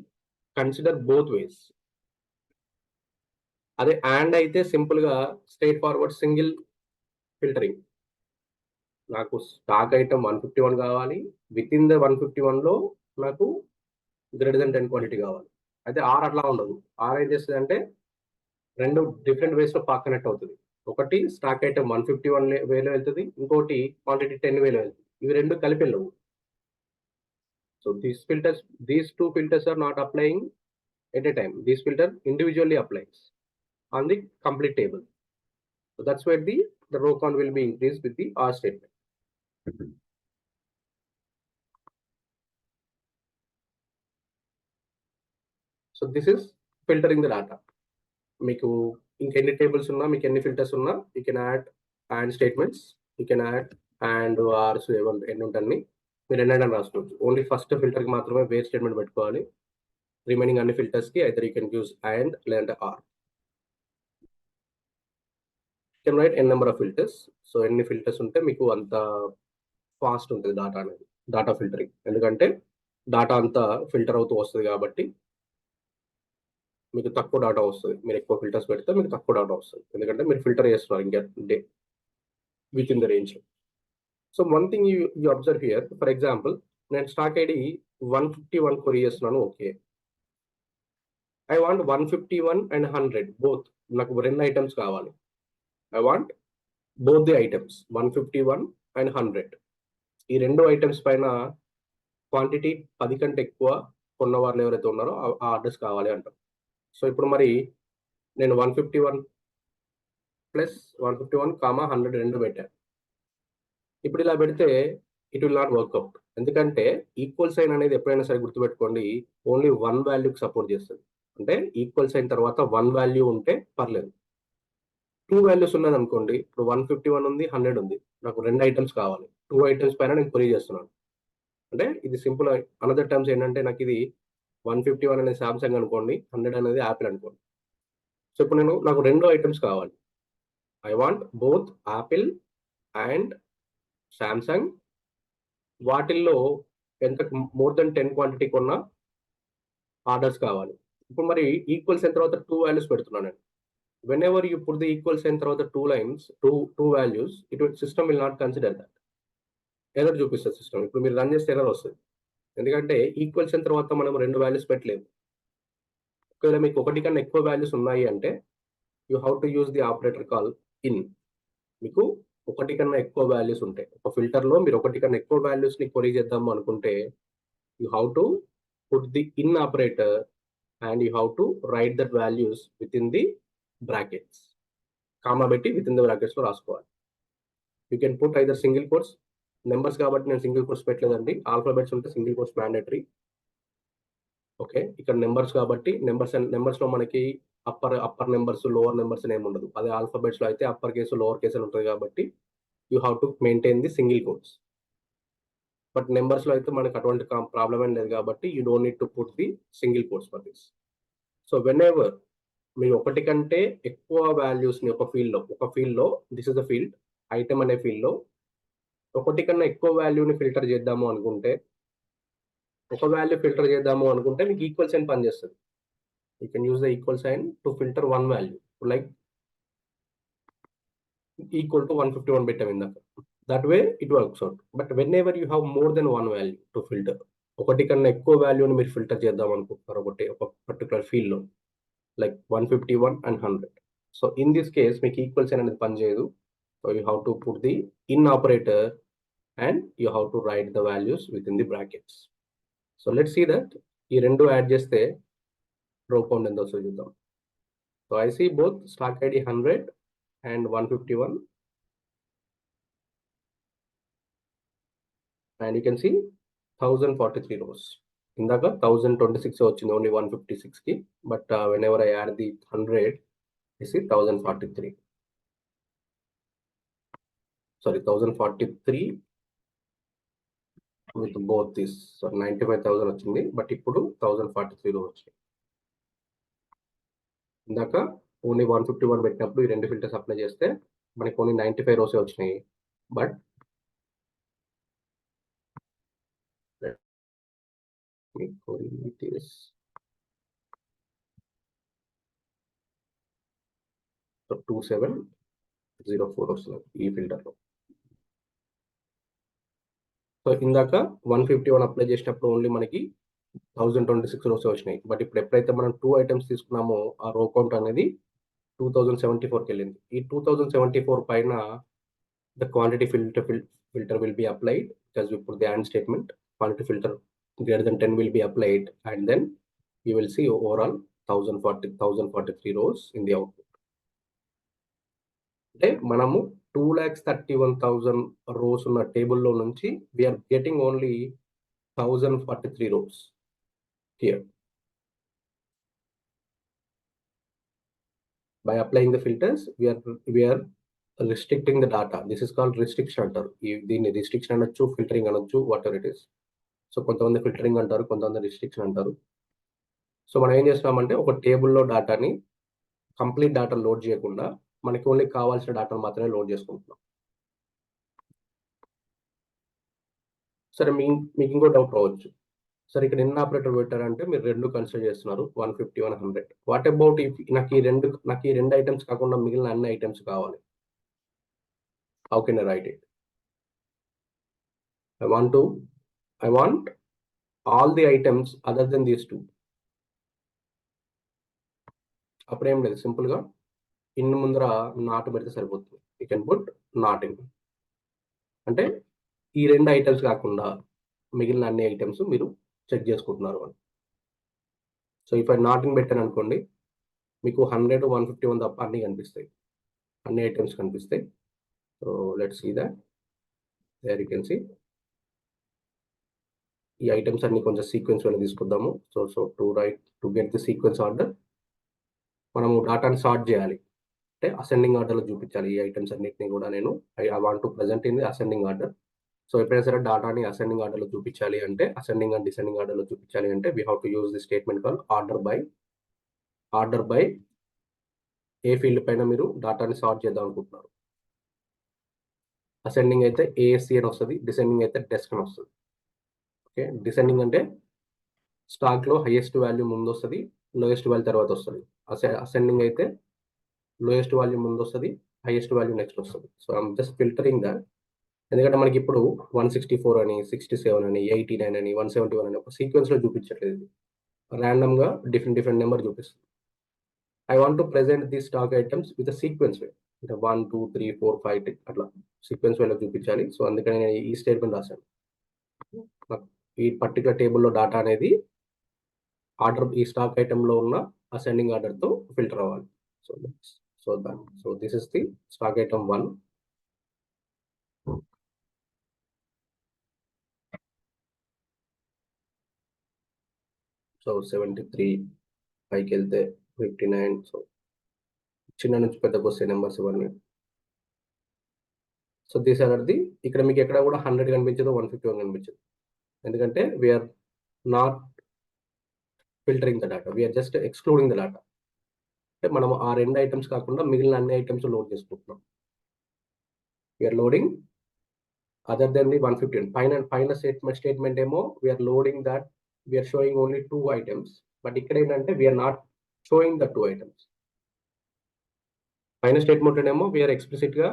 consider both ways. అదే అండ్ అయితే సింపుల్‌గా స్ట్రెయిట్ ఫార్వర్డ్ సింగిల్ ఫిల్టరింగ్. నాకు స్టాక్ ఐటమ్ 151 కావాలి. వితిన్ ద 151లో నాకు గ్రేటర్ థాన్ 10 క్వాంటిటీ కావాలి. అయితే ఆర్ అట్లా ఉండదు. ఆర్ ఏం చేస్తదంటే 2 డిఫరెంట్ వేస్‌లో కనెక్ట్ అవుతది. ఒకటి స్టాక్ ఐటమ్ 151 వేలో వెళ్తది. ఇంకోటి క్వాంటిటీ 10 వేలో వెళ్తది. ఇవి 2 కలిపి ఎళ్ళవు. So these two filters are not applying at a time. This filter individually applies on the complete table. So that's where the row count will be increased with the or statement. So this is filtering the data. మీకు ఇంకెన్ని tables ఉన్నా, మీకు ఎన్ని filters ఉన్నా you can add and statements, you can add and ors ఎన్ని ఉంటాయి మీరు ఎన్నైనా రాసుకోవచ్చు. ఓన్లీ ఫస్ట్ ఫిల్టర్‌కి మాత్రమే వేర్ స్టేట్మెంట్ పెట్టుకోవాలి. రిమైనింగ్ అన్ని ఫిల్టర్స్‌కి either you can use and లేదంటే or. You can write n number of filters. So ఎన్ని ఫిల్టర్స్ ఉంటే మీకు అంత ఫాస్ట్ ఉంటుంది డాటా అనేది. Data filtering. ఎందుకంటే డాటా అంతా ఫిల్టర్ అవుతూ వస్తది కాబట్టి మీకు తక్కువ డాటా వస్తుంది. మీరు ఎక్కువ ఫిల్టర్స్ పెడితే మీకు తక్కువ డాటా వస్తుంది, ఎందుకంటే మీరు ఫిల్టర్ చేస్తున్నారు ఇంకా day with in the range. So one thing you observe here, for example నేను స్టాక్ ఐడి 151 కొరి చేస్తున్నాను. Okay, I want 151 and 100 both. నాకు 2 ఐటమ్స్ కావాలి. I want both the items 151 and 100. ఈ 2 ఐటమ్స్ పైన క్వాంటిటీ 10 కంటే ఎక్కువ కొన్న వాళ్ళు ఎవరైతే ఉన్నారో ఆ ఆర్డర్స్ కావాలి అంటారు. సో ఇప్పుడు మరి నేను 151 ప్లస్ 151 కామా 100 రెండు పెట్టాను. ఇప్పుడు ఇలా పెడితే ఇట్ విల్ నాట్ వర్క్అవుట్, ఎందుకంటే ఈక్వల్ సైన్ అనేది ఎప్పుడైనా సరే గుర్తుపెట్టుకోండి, ఓన్లీ 1 వాల్యూకి సపోర్ట్ చేస్తుంది. అంటే ఈక్వల్ సైన్ తర్వాత 1 వాల్యూ ఉంటే పర్లేదు. 2 వాల్యూస్ ఉన్నది అనుకోండి, ఇప్పుడు 151 ఉంది, 100 ఉంది, నాకు 2 ఐటమ్స్ కావాలి. 2 ఐటమ్స్ పైన నేను క్వరీ చేస్తున్నాను. అంటే ఇది సింపుల్. అనదర్ టర్మ్స్ ఏంటంటే నాకు ఇది 151 అనేది సామ్సంగ్ అనుకోండి, 100 అనేది యాపిల్ అనుకోండి. సో ఇప్పుడు నాకు 2 ఐటమ్స్ కావాలి. I want both Apple and Samsung. వాటిల్లో ఎంత మోర్ దెన్ 10 క్వాంటిటీ కొన్న ఆర్డర్స్ కావాలి. ఇప్పుడు మరి ఈక్వల్ సైన్ తర్వాత 2 వాల్యూస్ పెడుతున్నాను నేను. whenever you put the equal sign తర్వాత 2 lines, two values, system will not consider that. Error చూపిస్తుంది సిస్టమ్. ఇప్పుడు మీరు రన్ చేస్తే ఎర్రర్ వస్తుంది, ఎందుకంటే ఈక్వల్ సైన్ తర్వాత మనం 2 వాల్యూస్ పెట్టలేదు. ఒకవేళ మీకు 1 కన్నా ఎక్కువ వాల్యూస్ ఉన్నాయి అంటే you have to use the operator call in. మీకు 1 కన్నా ఎక్కువ వాల్యూస్ ఉంటాయి ఒక ఫిల్టర్లో, మీరు 1 కన్నా ఎక్కువ వాల్యూస్ని క్వరీ చేద్దాము అనుకుంటే you have to put the in operator and you have to write that values within the brackets. Comma పెట్టి విత్ ఇన్ ద బ్రాకెట్స్ లో రాసుకోవాలి. You can put either single quotes. Numbers కాబట్టి నేను single quotes పెట్టలేదండి, alphabets ఉంటే single quotes mandatory. Okay, ఇక్కడ numbers కాబట్టి numbers లో మనకి అప్పర్ నెంబర్స్, లోవర్ నెంబర్స్ ఏమి ఉండదు. అదే ఆల్ఫాబెట్స్ లో అయితే అప్పర్ కేసు, లోవర్ కేసు అని ఉంటుంది కాబట్టి you have to maintain the single quotes. But numbers లో అయితే మనకి అటువంటి ప్రాబ్లం ఏం లేదు కాబట్టి you don't need to put the single quotes for this. So whenever మీరు 1 కంటే ఎక్కువ వాల్యూస్ ని ఒక ఫీల్డ్ లో this is the field item అనే ఫీల్డ్ లో 1 కన్నా ఎక్కువ వాల్యూని ఫిల్టర్ చేద్దాము అనుకుంటే, ఒక వాల్యూ ఫిల్టర్ చేద్దాము అనుకుంటే మీకు ఈక్వల్ సైన్ పనిచేస్తుంది. You can use the equal sign to filter 1 value, like equal to 151 పెట్టాం ఇందాక. That way it works out. But whenever you have more than 1 value to filter, 1 కన్నా ఎక్కువ వాల్యూని మీరు ఫిల్టర్ చేద్దాం అనుకుంటున్నారు ఒక పర్టికులర్ ఫీల్డ్ లో, like 151 and 100. So in this case మీకు ఈక్వల్ సైన్ అనేది పనిచేయదు. So you have to put the in operator and you have to write the values within the brackets. So let's see that ఈ రెండు add చేస్తే రో count ఎంత వస్తుందో చూద్దాం. So I see both stock ID 100 and 151 and you can see 1043 rows. ఇందాక 1026 వచ్చింది only 156 కి, but when ever I add the 100 you see 1043. Sorry, 1043 with both this. So 95,000 వచ్చింది, బట్ ఇప్పుడు 1043 వచ్చింది. ఇందాక ఓన్లీ 151 పెట్టినప్పుడు ఈ 2 ఫిల్టర్స్ అప్లై చేస్తే మనకి ఓన్లీ 95 రోసే వచ్చినాయి. బట్ మీకు 2704 వస్తుంది ఈ ఫిల్టర్లో. సో ఇందాక 151 అప్లై చేసినప్పుడు ఓన్లీ మనకి 1026 రోస్ వచ్చినాయి. బట్ ఇప్పుడు ఎప్పుడైతే మనం 2 ఐటమ్స్ తీసుకున్నామో ఆ రో కౌంట్ అనేది 2074కి వెళ్ళింది. ఈ 2074 పైన the quantity filter will be applied because we put the AND statement. Quantity filter greater than 10 will be applied, and then you will see overall 1043 rows in the output. అంటే మనము 2,31,000 rows ఉన్న టేబుల్లో నుంచి we are getting only 1043 rows here. By applying the filters, we are restricting the data. This is called restriction అంటారు. దీన్ని restriction అనొచ్చు, filtering అనొచ్చు, what ever it is. So కొంతమంది ఫిల్టరింగ్ అంటారు, కొంతమంది రిస్ట్రిక్షన్ అంటారు. సో మనం ఏం చేస్తున్నామంటే ఒక టేబుల్లో డేటాని కంప్లీట్ డేటా లోడ్ చేయకుండా మనకి ఓన్లీ కావాల్సిన డేటాను మాత్రమే లోడ్ చేసుకుంటున్నాం. సరే, మీకు ఇంకో డౌట్ రావచ్చు, సరే ఇక్కడ ఎన్ని ఆపరేటర్ పెట్టారంటే మీరు రెండు కన్సిడర్ చేస్తున్నారు 150 100. వాట్ అబౌట్ నాకు ఈ రెండు ఐటమ్స్ కాకుండా మిగిలిన అన్ని ఐటమ్స్ కావాలి. How can I write it? I want all the items other than these two. అప్పుడేం లేదు, సింపుల్ గా ఇన్ ముందర నాట్ పెడితే సరిపోతుంది. You can put not in. అంటే ఈ రెండు ఐటమ్స్ కాకుండా మిగిలిన అన్ని ఐటమ్స్ మీరు చెక్ చేసుకుంటున్నారు అని. So if I not in పెట్టాను అనుకోండి, మీకు 100 151 తప్ప అన్ని కనిపిస్తాయి, అన్ని ఐటమ్స్ కనిపిస్తాయి. So let's see that. There you can see ఈ ఐటమ్స్ అన్ని కొంచెం సీక్వెన్స్ వల్ల తీసుకుందాము. So to get the sequence order మనము డాటాని సార్ట్ చేయాలి. అంటే అసెండింగ్ ఆర్డర్లో చూపించాలి ఈ ఐటమ్స్ అన్నిటిని కూడా. నేను I want to present in the ascending order. So ఎప్పుడైనా సరే డాటాని అసెండింగ్ ఆర్డర్లో చూపించాలి అంటే, అసెండింగ్ అండ్ డిసెండింగ్ ఆర్డర్లో చూపించాలి అంటే we have to use the statement call order by A field పైన మీరు డాటాని సార్ట్ చేద్దాం అనుకుంటున్నారు. అసెండింగ్ అయితే ఏఎస్సి అని వస్తుంది, డిసెండింగ్ అయితే డెస్క్ అని వస్తుంది. ఓకే, డిసెండింగ్ అంటే స్టాక్లో హైయెస్ట్ వాల్యూ ముందు వస్తుంది, లోయెస్ట్ వాల్యూ తర్వాత వస్తుంది. అసెండింగ్ అయితే లోయెస్ట్ వాల్యూ ముందు వస్తుంది, హైయెస్ట్ వాల్యూ నెక్స్ట్ వస్తుంది. So I'm just filtering that. ఎందుకంటే మనకి ఇప్పుడు 164 అని, 67 అని, 89 అని, 171 అని ఒక సీక్వెన్స్లో చూపించట్లేదు, ర్యాండమ్గా డిఫరెంట్ నెంబర్ చూపిస్తుంది. I want to present the stock items with sequence way, అంటే 1 2 3 4 5 అట్లా సీక్వెన్స్ వేలో చూపించాలి. సో అందుకని నేను ఈ స్టేట్మెంట్ రాశాను. ఈ పర్టికులర్ టేబుల్లో డాటా అనేది ఈ స్టాక్ ఐటెంలో ఉన్న అసెండింగ్ ఆర్డర్తో ఫిల్టర్ అవ్వాలి. So this is the stock item 1. So 73 పైకి వెళ్తే 59. సో చిన్న నుంచి పెద్దకు వస్తే నెంబర్స్ ఇవన్నీ. సో దీస్ ఆర్ ది, ఇక్కడ మీకు ఎక్కడ కూడా 100 కనిపించదు, 151 కనిపించదు. ఎందుకంటే we're not filtering the data, we're just excluding the data. అంటే మనం ఆ రెండు ఐటమ్స్ కాకుండా మిగిలిన అన్ని ఐటమ్స్ లోడ్ చేసుకుంటున్నాం. We're loading other than the 150. పైన స్టేట్మెంట్ ఏమో we're loading that, we're showing only 2 items. But ఇక్కడ ఏంటంటే we're not showing the 2 items. పైన స్టేట్మెంట్ ఏమో వీఆర్ ఎక్స్ప్లిసిట్ గా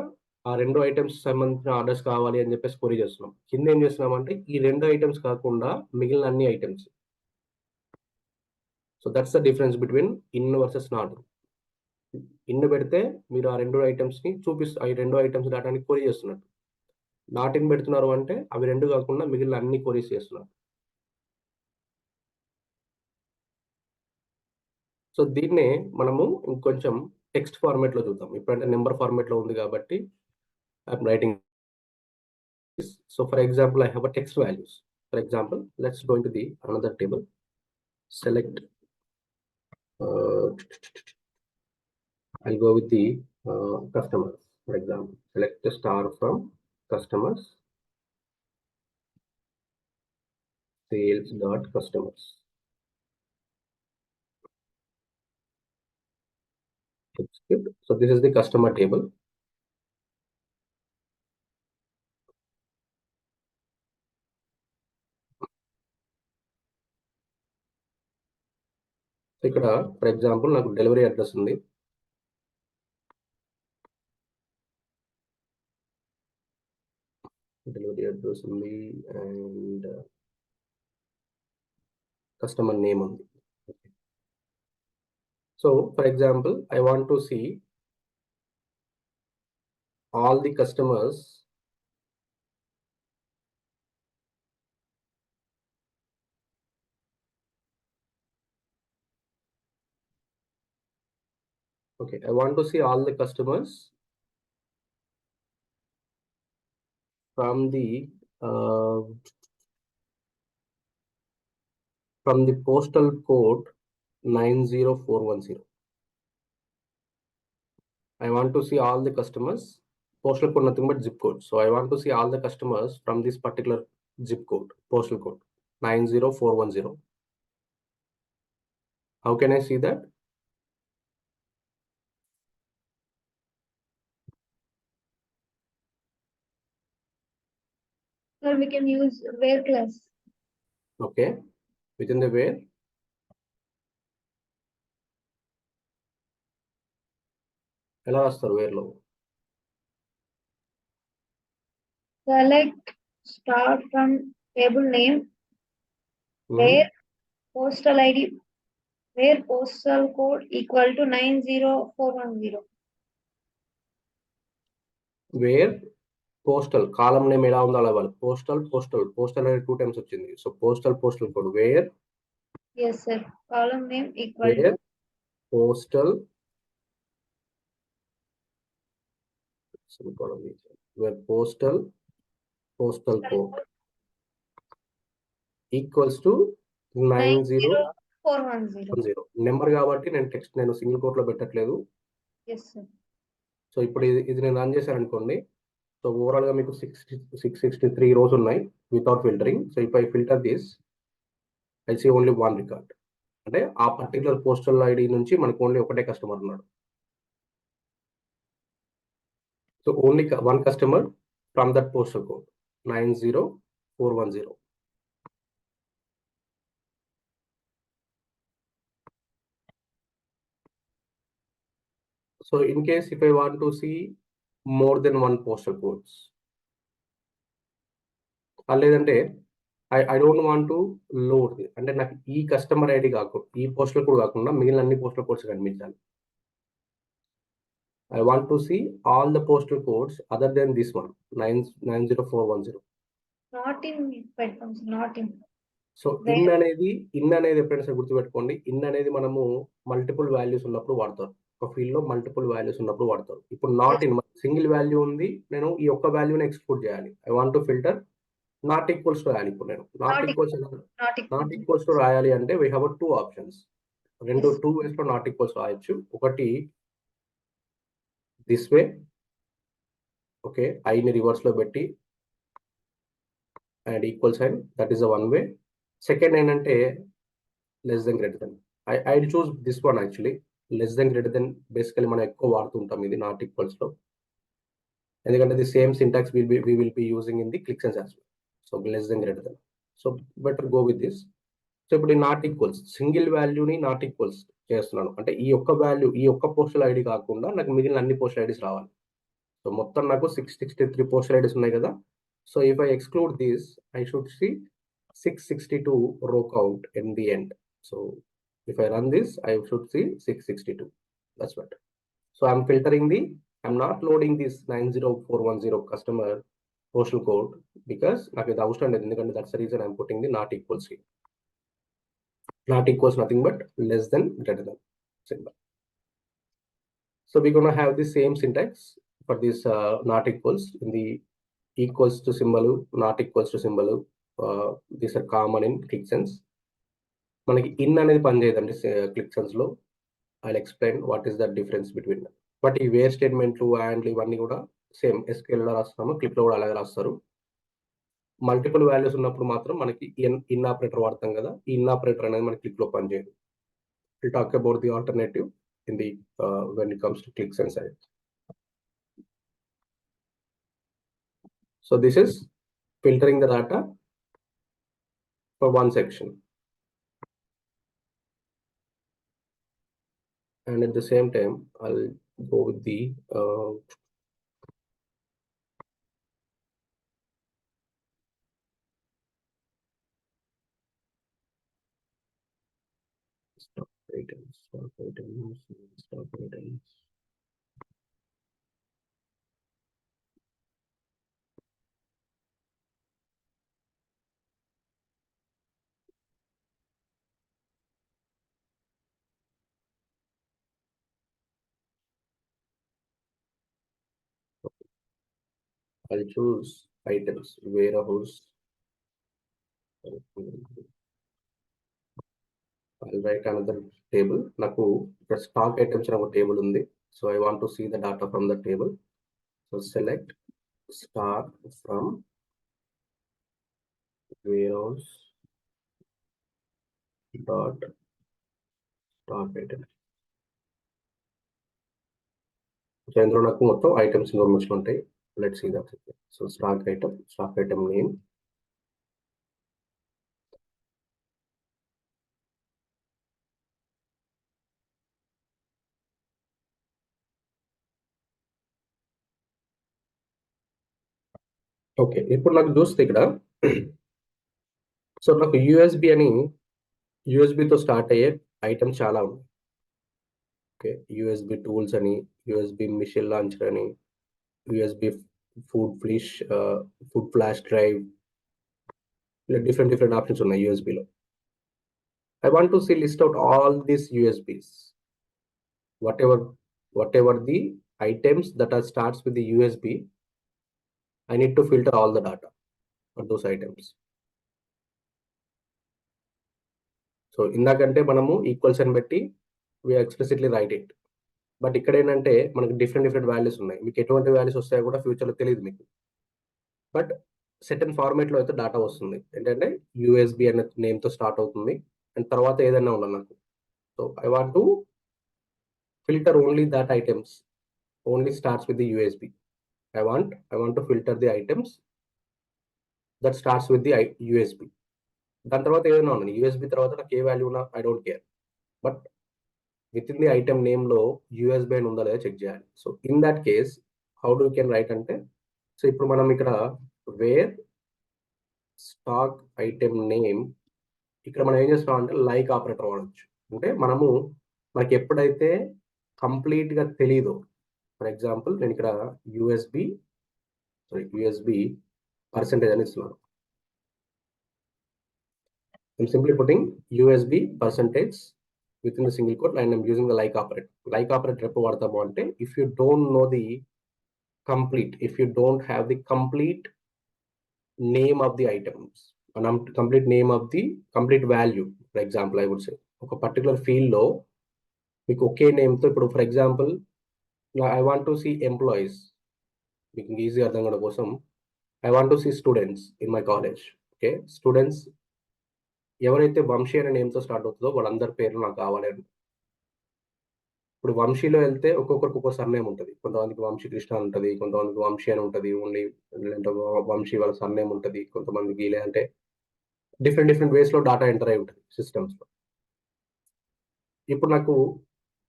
ఆ రెండు ఐటమ్స్ సంబంధించిన ఆర్డర్స్ కావాలి అని చెప్పేసి కొరీ చేస్తున్నాం. కింద ఏం చేస్తున్నాం అంటే ఈ రెండు ఐటమ్స్ కాకుండా మిగిలిన అన్ని items. So that's the difference between in verses not. In పెడితే మీరు ఆ రెండు ఐటమ్స్ ని ఈ రెండు ఐటమ్స్ డాటాని కొరీ చేస్తున్నట్టు. నాట్ ఇన్ పెడుతున్నారు అంటే అవి రెండు కాకుండా మిగిలిన అన్ని కొరీస్ చేస్తున్నారు. సో దీన్నే మనము ఇంకొంచెం టెక్స్ట్ ఫార్మేట్ లో చూద్దాం. ఇప్పుడంటే నెంబర్ ఫార్మేట్ లో ఉంది కాబట్టి I'm writing. So for example I have a text values. For example, let's go into the another table. Select I'll go with the customers. For example, select the star from customers, sales.customers. So this is the customer table. ఇక్కడ for example నాకు delivery address ఉంది. And customer name ఉంది. So for example I want to see all the customers I want to see all the customers from the postal code 90410. I want to see all the customers. Postal code nothing but zip code. So I want to see all the customers from this particular zip code, postal code 90410. How can I see that? Sir, we can use where class. Okay. within the where ఎలా రాస్తారు where లో select star from table name where postal ID where postal code equal to 90410. Where postal column name ఎలా ఉందో అలా ఇవ్వాలి. Postal అనేది 2 times వచ్చింది. So postal code where Yes sir, column name equal to postal code equals to 90410 number కాబట్టి నేను single coat లో పెట్టట్లేదు. yes sir. సో ఇప్పుడు ఇది నేను రన్ చేశాను అనుకోండి. సో ఓవరాల్ గా మీకు 663 rows ఉన్నాయి without filtering. So if I filter this I see only 1 record. అంటే ఆ పర్టికులర్ పోస్టల్ ఐడి నుంచి మనకు ఓన్లీ ఒకటే కస్టమర్ ఉన్నాడు. So only 1 customer from that postal code 90410. So in case if I want to see more than 1 postal codes, లేదంటే I don't want to load అంటే నాకు ఈ కస్టమర్ ఐడి కాకుండా ఈ పోస్టల్ కోడ్ కాకుండా మిగిలిన అన్ని పోస్టల్ కోడ్స్ కనిపించాలి. I want to see all the postal codes other than this one 90410. Not in platforms, not in. So in అనేది ఎప్పుడైనా సరే గుర్తుపెట్టుకోండి. ఇన్ అనేది మనము మల్టిపుల్ వాల్యూస్ ఉన్నప్పుడు వాడతారు. ఒక ఫీల్డ్ లో మల్టిపుల్ వాల్యూస్ ఉన్నప్పుడు వాడతారు. ఇప్పుడు నాట్ ఇన్ సింగిల్ వాల్యూ ఉంది, నేను ఈ ఒక్క వాల్యూని ఎక్స్క్లూడ్ చేయాలి. I want to filter not equals to రాయాలి. ఇప్పుడు నేను నాట్ ఈక్వల్స్ టు రాయాలి అంటే వీ హ్యావ్ 2 ఆప్షన్స్. 2 వేస్ లో నాట్ ఈక్వల్స్ రాయొచ్చు. ఒకటి దిస్ వే, ఓకే, ఐని రివర్స్ లో పెట్టి and equal sign, that is the one way. Second ఏంటంటే less than greater than. I choose this one actually. Less than greater than basically మనం ఎక్కువ వాడుతుంటాం ఇది నాట్ ఈక్వల్స్ లో, ఎందుకంటే the same syntax we will be using in the ClickSense as well. So less than greater than. So better go with this. So ఇప్పుడు not equals single వాల్యూని not equals చేస్తున్నాను అంటే ఈ ఒక్క వాల్యూ ఈ ఒక్క పోస్టల్ ఐడి కాకుండా నాకు మిగిలిన అన్ని పోస్టల్ ఐడీస్ రావాలి. సో మొత్తం నాకు 663 పోస్టల్ ఐడీస్ ఉన్నాయి కదా. So if I exclude this I should see 662 row count in the end. So if I run this I should see 662. That's what. So I'm filtering I'm not loading this 90410 customer postal code because నాకు ఇది అవసరం లేదు, ఎందుకంటే that's the reason I'm putting the not equals here. Not equals nothing but less than greater than symbol. So we're going to have the same syntax for this not equals in the equals to symbol, not equals to symbol. These are common in ClickSense. మనకి in అనేది పనిచేయదండి ClickSense లో. I'll explain what is the difference between them. But ఈ wear స్టేట్మెంట్లు and ఇవన్నీ కూడా same SQL లో రాస్తాము, clip లో కూడా అలాగే రాస్తారు. మల్టిపుల్ వాల్యూస్ ఉన్నప్పుడు మాత్రం మనకి ఇన్ ఆపరేటర్ వాడతాం కదా, ఈ ఇన్ ఆపరేటర్ అనేది మనకి క్లిక్ లో పనిచేయదు. Will talk about the alternative in the when it comes to ClickSense side. So this is filtering the data for one section, and at the same time I'll go with the stock items. I'll choose items, warehouse. I'll write another table. నాకు stock items అనే ఒక table ఉంది. So I want to see the data from the table. So select start from warehouse dot stock item. So ఇందులో నాకు మొత్తం items information ఉంటాయి. Let's see that. So stock item name, okay, ఇప్పుడు నాకు చూస్తే ఇక్కడ సో నాకు యూఎస్బితో స్టార్ట్ అయ్యే ఐటమ్స్ చాలా ఉన్నాయి. ఓకే, యూఎస్బి టూల్స్ అని, యూఎస్బి మిషన్ లాంచర్ అని, USB food flash food flash drive, ఇలా డిఫరెంట్ ఆప్షన్స్ ఉన్నాయి యూఎస్బిలో. I want to see list out all these USBs. Whatever the items that are starts with the USB, I need to filter all the data for those items. So ఇందాకంటే మనము equals అని బట్టి we explicitly write it. But ఇక్కడ ఏంటంటే మనకి different values ఉన్నాయి. మీకు ఎటువంటి వాల్యూస్ వస్తాయో కూడా ఫ్యూచర్లో తెలియదు మీకు. బట్ సెటన్ ఫార్మేట్లో అయితే డేటా వస్తుంది. ఏంటంటే యూఎస్బి అనే నేమ్తో స్టార్ట్ అవుతుంది అండ్ తర్వాత ఏదైనా ఉండాలి నాకు. So I want to filter only that items only starts with the USB. I want to filter the items that starts with the USB. దాని తర్వాత ఏదైనా ఉన్నాను యూఎస్బి తర్వాత నాకు ఏ వాల్యూ ఉన్నా I don't care. But within the item నేమ్లో USB అని ఉందా లేదా చెక్ చేయాలి. So in that case how do can write అంటే, సో ఇప్పుడు మనం ఇక్కడ వేర్ స్టాక్ ఐటమ్ నేమ్, ఇక్కడ మనం ఏం చేస్తాం అంటే లైక్ ఆపరేటర్ వాడచ్చు. అంటే మనకి ఎప్పుడైతే కంప్లీట్గా తెలీదో, ఫర్ ఎగ్జాంపుల్ నేను ఇక్కడ యూఎస్బి పర్సెంటేజ్ అని ఇస్తున్నాను. I'm simply putting USB percentage within the single quote and I'm using the like operator. Like operator ఎప్పుడు వాడతాము అంటే, if you don't know the if you don't have the complete name of the items, complete name of the complete value, for example I would say ఒక particular ఫీల్డ్లో మీకు ఒకే నేమ్తో, ఇప్పుడు for example I want to see employees, మీకు easy అర్థం కావడం కోసం I want to see students in my college. Okay, students ఎవరైతే వంశీ అనే నేమ్తో స్టార్ట్ అవుతుందో వాళ్ళందరి పేర్లు నాకు కావాలి అని. ఇప్పుడు వంశీలో వెళ్తే ఒక్కొక్కరికి ఒక్కొక్క సర్నేమ్ ఉంటుంది. కొంతమందికి వంశీ కృష్ణ ఉంటుంది, కొంతమందికి వంశీ అని ఉంటుంది ఓన్లీ, లేదంటే వంశీ వాళ్ళ సర్నేమ్ ఉంటుంది, కొంతమందికి లేదంటే డిఫరెంట్ వేస్లో డాటా ఎంటర్ అయి ఉంటుంది సిస్టమ్స్లో. ఇప్పుడు నాకు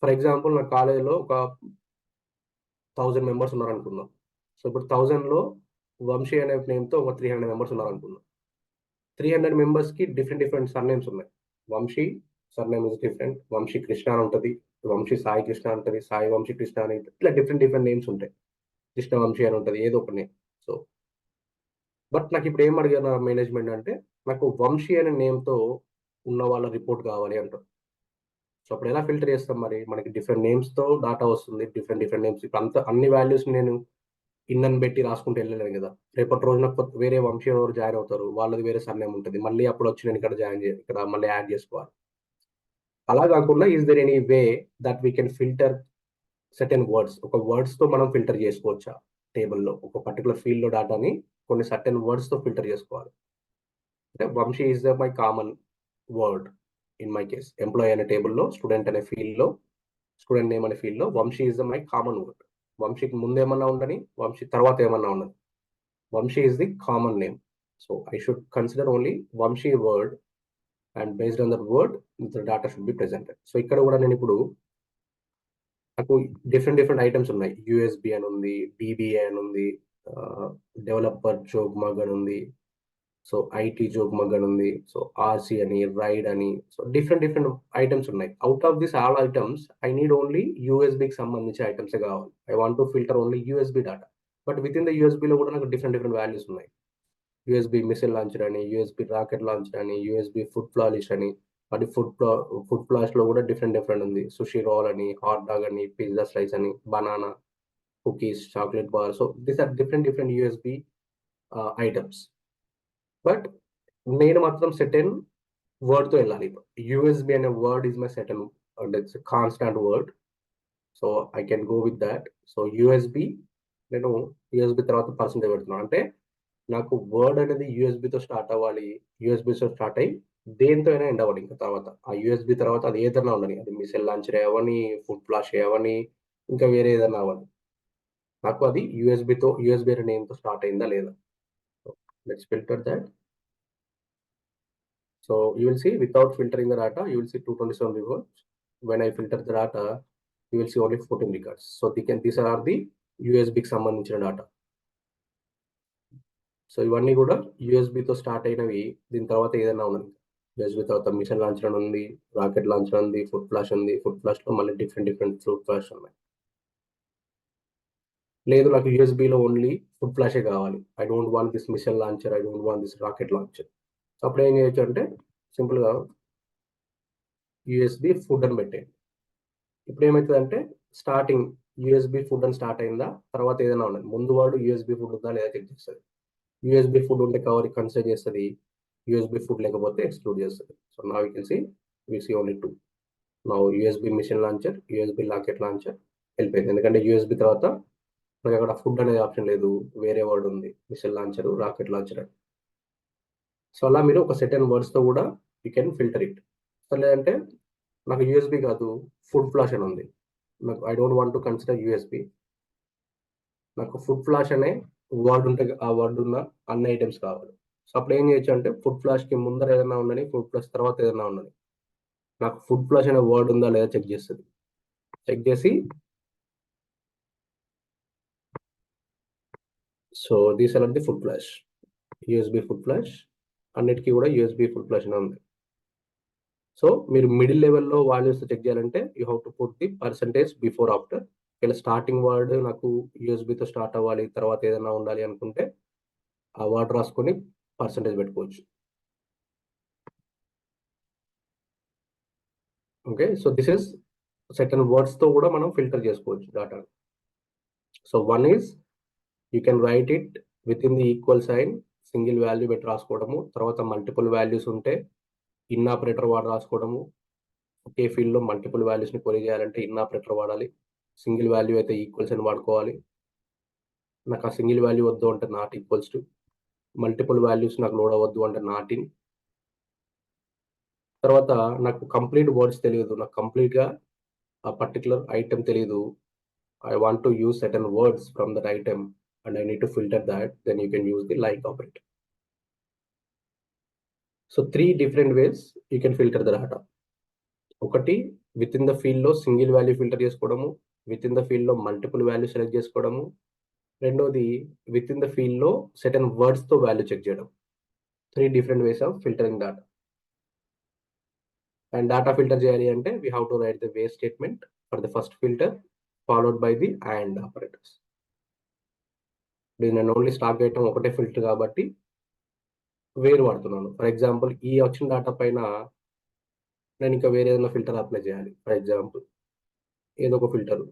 ఫర్ ఎగ్జాంపుల్ నా కాలేజీలో ఒక 1000 మెంబర్స్ ఉన్నారనుకుందాం. సో ఇప్పుడు 1000లో వంశీ అనే నేమ్తో ఒక 300 మెంబర్స్ ఉన్నారనుకుందాం. 300 మెంబర్స్కి డిఫరెంట్ సర్నేమ్స్ ఉన్నాయి. Vamsi surname is different, Vamsi Krishna అని ఉంటుంది, వంశీ సాయి కృష్ణ ఉంటుంది, సాయి వంశీ కృష్ణ అని, ఇట్లా డిఫరెంట్ నేమ్స్ ఉంటాయి. కృష్ణ వంశీ అని ఉంటుంది, ఏదో ఒక నేమ్. సో బట్ నాకు ఇప్పుడు ఏం అడిగారు మేనేజ్మెంట్ అంటే, నాకు వంశీ అనే నేమ్తో ఉన్న వాళ్ళ రిపోర్ట్ కావాలి అంటారు. సో అప్పుడు ఎలా ఫిల్టర్ చేస్తాం మరి? మనకి డిఫరెంట్ నేమ్స్తో డాటా వస్తుంది, డిఫరెంట్ నేమ్స్. ఇప్పుడు అన్ని వాల్యూస్ నేను ఇన్నని పెట్టి రాసుకుంటూ వెళ్ళలేను కదా. రేపటి రోజున వేరే వంశీ ఎవరు జాయిన్ అవుతారు, వాళ్ళది వేరే సర్నేమ్ ఉంటుంది, మళ్ళీ అప్పుడు వచ్చి నేను ఇక్కడ మళ్ళీ యాడ్ చేసుకోవాలి. అలా కాకుండా is there any way that we can filter certain words? ఒక వర్డ్స్తో మనం ఫిల్టర్ చేసుకోవచ్చా టేబుల్లో? ఒక పర్టికులర్ ఫీల్డ్లో డాటాని కొన్ని సర్టెన్ వర్డ్స్తో ఫిల్టర్ చేసుకోవాలి. అంటే Vamsi is my common word in my case. Employee అనే టేబుల్లో స్టూడెంట్ అనే ఫీల్డ్లో, స్టూడెంట్ నేమ్ అనే ఫీల్డ్లో Vamsi is my common word. వంశీకి ముందు ఏమన్నా ఉండని, వంశీ తర్వాత ఏమన్నా ఉండని, Vamsi is the common name. So I should consider only Vamsi word and based on that word the data should be presented. So ఇక్కడ కూడా నేను ఇప్పుడు నాకు డిఫరెంట్ ఐటమ్స్ ఉన్నాయి. యూఎస్బి అని ఉంది, డిబిఏ అని ఉంది, డెవలపర్ జోగ్మగ్ అని ఉంది, సో ఐటీ జోగ్మగ్ అని ఉంది, సో ఆర్సి అని, రైడ్ అని, సో డిఫరెంట్ ఐటమ్స్ ఉన్నాయి. Out of this all items I need only యూఎస్బికి సంబంధించిన ఐటమ్సే కావాలి. I want to filter only USB data. But with in the యూఎస్బిలో కూడా నాకు డిఫరెంట్ వాల్యూస్ ఉన్నాయి. యూఎస్బి మిసైల్ లాంచర్ అని, యూఎస్బి రాకెట్ లాంచర్ అని, యూఎస్బి ఫుడ్ ఫ్లాష్ అని, అది ఫుడ్ ఫ్లాష్లో కూడా డిఫరెంట్ ఉంది. సుషి రోల్ అని, హాట్ డాగ్ అని, పిజ్జా స్లైస్ అని, banana, cookies, chocolate bar. So these are different USB items. But నేను మాత్రం సెటెన్ వర్డ్తో వెళ్ళాలి. యూఎస్బి అనే word is my certain and it's constant word. So I can go with that. So USB నేను USB తర్వాత percentage పెడుతున్నాను. అంటే నాకు వర్డ్ అనేది యూఎస్బితో స్టార్ట్ అవ్వాలి, యూఎస్బితో స్టార్ట్ అయ్యి దేంతో అయినా ఎండ్ అవ్వాలి. ఇంకా తర్వాత ఆ యూఎస్బి తర్వాత అది ఏదైనా ఉండని, అది మిసైల్ లాంచర్ అవ్వని, ఫుడ్ ఫ్లాష్ అవ్వని, ఇంకా వేరే ఏదైనా అవ్వని, నాకు అది యూఎస్బి అనే నేమ్తో స్టార్ట్ అయిందా లేదా. Let's filter that. So you will see without filtering the data you will see 227 records. When I filter the data you will see only 14 records. So these are the USB కి సంబంధించిన data. So ఇవన్నీ కూడా యూఎస్బితో start అయినవి. దీని తర్వాత ఏదైనా ఉన్నది, USB తర్వాత మిషన్ లాంచర్ ఉంది, రాకెట్ లాంచర్ ఉంది, ఫుడ్ ఫ్లాష్ ఉంది. ఫుడ్ ఫ్లాష్లో మళ్ళీ డిఫరెంట్ ఫుడ్ ఫ్లాష్ ఉన్నాయి. లేదు నాకు యూఎస్బిలో ఓన్లీ ఫుడ్ ఫ్లాషే కావాలి, I don't want this mission launcher, I don't want this rocket launcher. అప్పుడు ఏం చేయొచ్చు అంటే సింపుల్గా యూఎస్బి ఫుడ్ అని పెట్టేయండి. ఇప్పుడు ఏమవుతుందంటే స్టార్టింగ్ యూఎస్బి ఫుడ్ అని స్టార్ట్ అయిందా, తర్వాత ఏదైనా ఉన్నది, ముందు వాడు యూఎస్బి ఫుడ్ ఉందా లేదా చెక్ చేస్తుంది. యూఎస్బి ఫుడ్ ఉంటే కవర్ కన్సిడర్ చేస్తుంది, యూఎస్బి ఫుడ్ లేకపోతే ఎక్స్క్లూడ్ చేస్తుంది. సో నా we see only two. నా USB mission launcher, USB rocket launcher వెళ్ళిపోయింది. ఎందుకంటే యూఎస్బి తర్వాత మనకి అక్కడ ఫుడ్ అనేది ఆప్షన్ లేదు, వేరే వర్డ్ ఉంది, మిషన్ లాంచర్, రాకెట్ లాంచర్ అని. సో అలా మీరు ఒక సెటన్ వర్డ్స్తో కూడా you can filter it. So లేదంటే నాకు యూఎస్బి కాదు, ఫుడ్ ఫ్లాష్ అని ఉంది, నాకు I don't want to consider USB, నాకు ఫుడ్ ఫ్లాష్ అనే వర్డ్ ఉంటే ఆ వర్డ్ ఉన్న అన్ని ఐటమ్స్ కావాలి. సో అప్పుడు ఏం చేయొచ్చు అంటే ఫుడ్ ఫ్లాష్కి ముందర ఏదైనా ఉండని, ఫుడ్ ఫ్లాష్ తర్వాత ఏదైనా ఉండని, నాకు ఫుడ్ ఫ్లాష్ అనే వర్డ్ ఉందా లేదా చెక్ చేస్తుంది. చెక్ చేసి so these are the food flash, USB food flash, అన్నిటికీ కూడా యూఎస్బి ఫుడ్ ఫ్లాష్ అని ఉంది. సో మీరు మిడిల్ లెవెల్లో వాల్యూస్ చెక్ చేయాలంటే you have to put the percentage before after. ఇలా స్టార్టింగ్ వర్డ్ నాకు యూఎస్బితో స్టార్ట్ అవ్వాలి, తర్వాత ఏదైనా ఉండాలి అనుకుంటే ఆ వర్డ్ రాసుకొని పర్సంటేజ్ పెట్టుకోవచ్చు. Okay, so this is second వర్డ్స్తో కూడా మనం ఫిల్టర్ చేసుకోవచ్చు data. So one is you can write it within the equal sign, single value పెట్టి రాసుకోవడము. తర్వాత మల్టిపుల్ వాల్యూస్ ఉంటే ఇన్ ఆపరేటర్ వాడు రాసుకోవడము. ఒకే ఫీల్డ్లో మల్టిపుల్ వాల్యూస్ని కొలి చేయాలంటే ఇన్ ఆపరేటర్ వాడాలి. సింగిల్ వాల్యూ అయితే ఈక్వల్స్ అని వాడుకోవాలి. నాకు ఆ సింగిల్ వాల్యూ వద్దు అంటే not equals to. Multiple values నాకు లోడ్ అవ్వద్దు అంటే నాట్ ఇన్. తర్వాత నాకు కంప్లీట్ వర్డ్స్ తెలియదు, నాకు కంప్లీట్గా ఆ పర్టికులర్ ఐటెం తెలియదు, I want to use certain words from that item and I need to filter that, then you can use the like operator. So 3 different ways you can filter the data. ఒకటి with in the field లో single value filter చేసుకోవడము, with in the field లో multiple value select చేసుకోవడము. రెండోది with in the field లో సెటన్ words తో value check చేయడం. 3 different ways of filtering data. And data filter చేయాలి అంటే we have to write the where statement for the first filter followed by the and operators. నేను only stock item ఒకటే filter కాబట్టి వేరు వాడుతున్నాను. For example ఈ వచ్చిన డేటా పైన నేను ఇంకా వేరే ఏదైనా ఫిల్టర్ అప్లై చేయాలి. ఫర్ ఎగ్జాంపుల్ ఏదో ఒక filter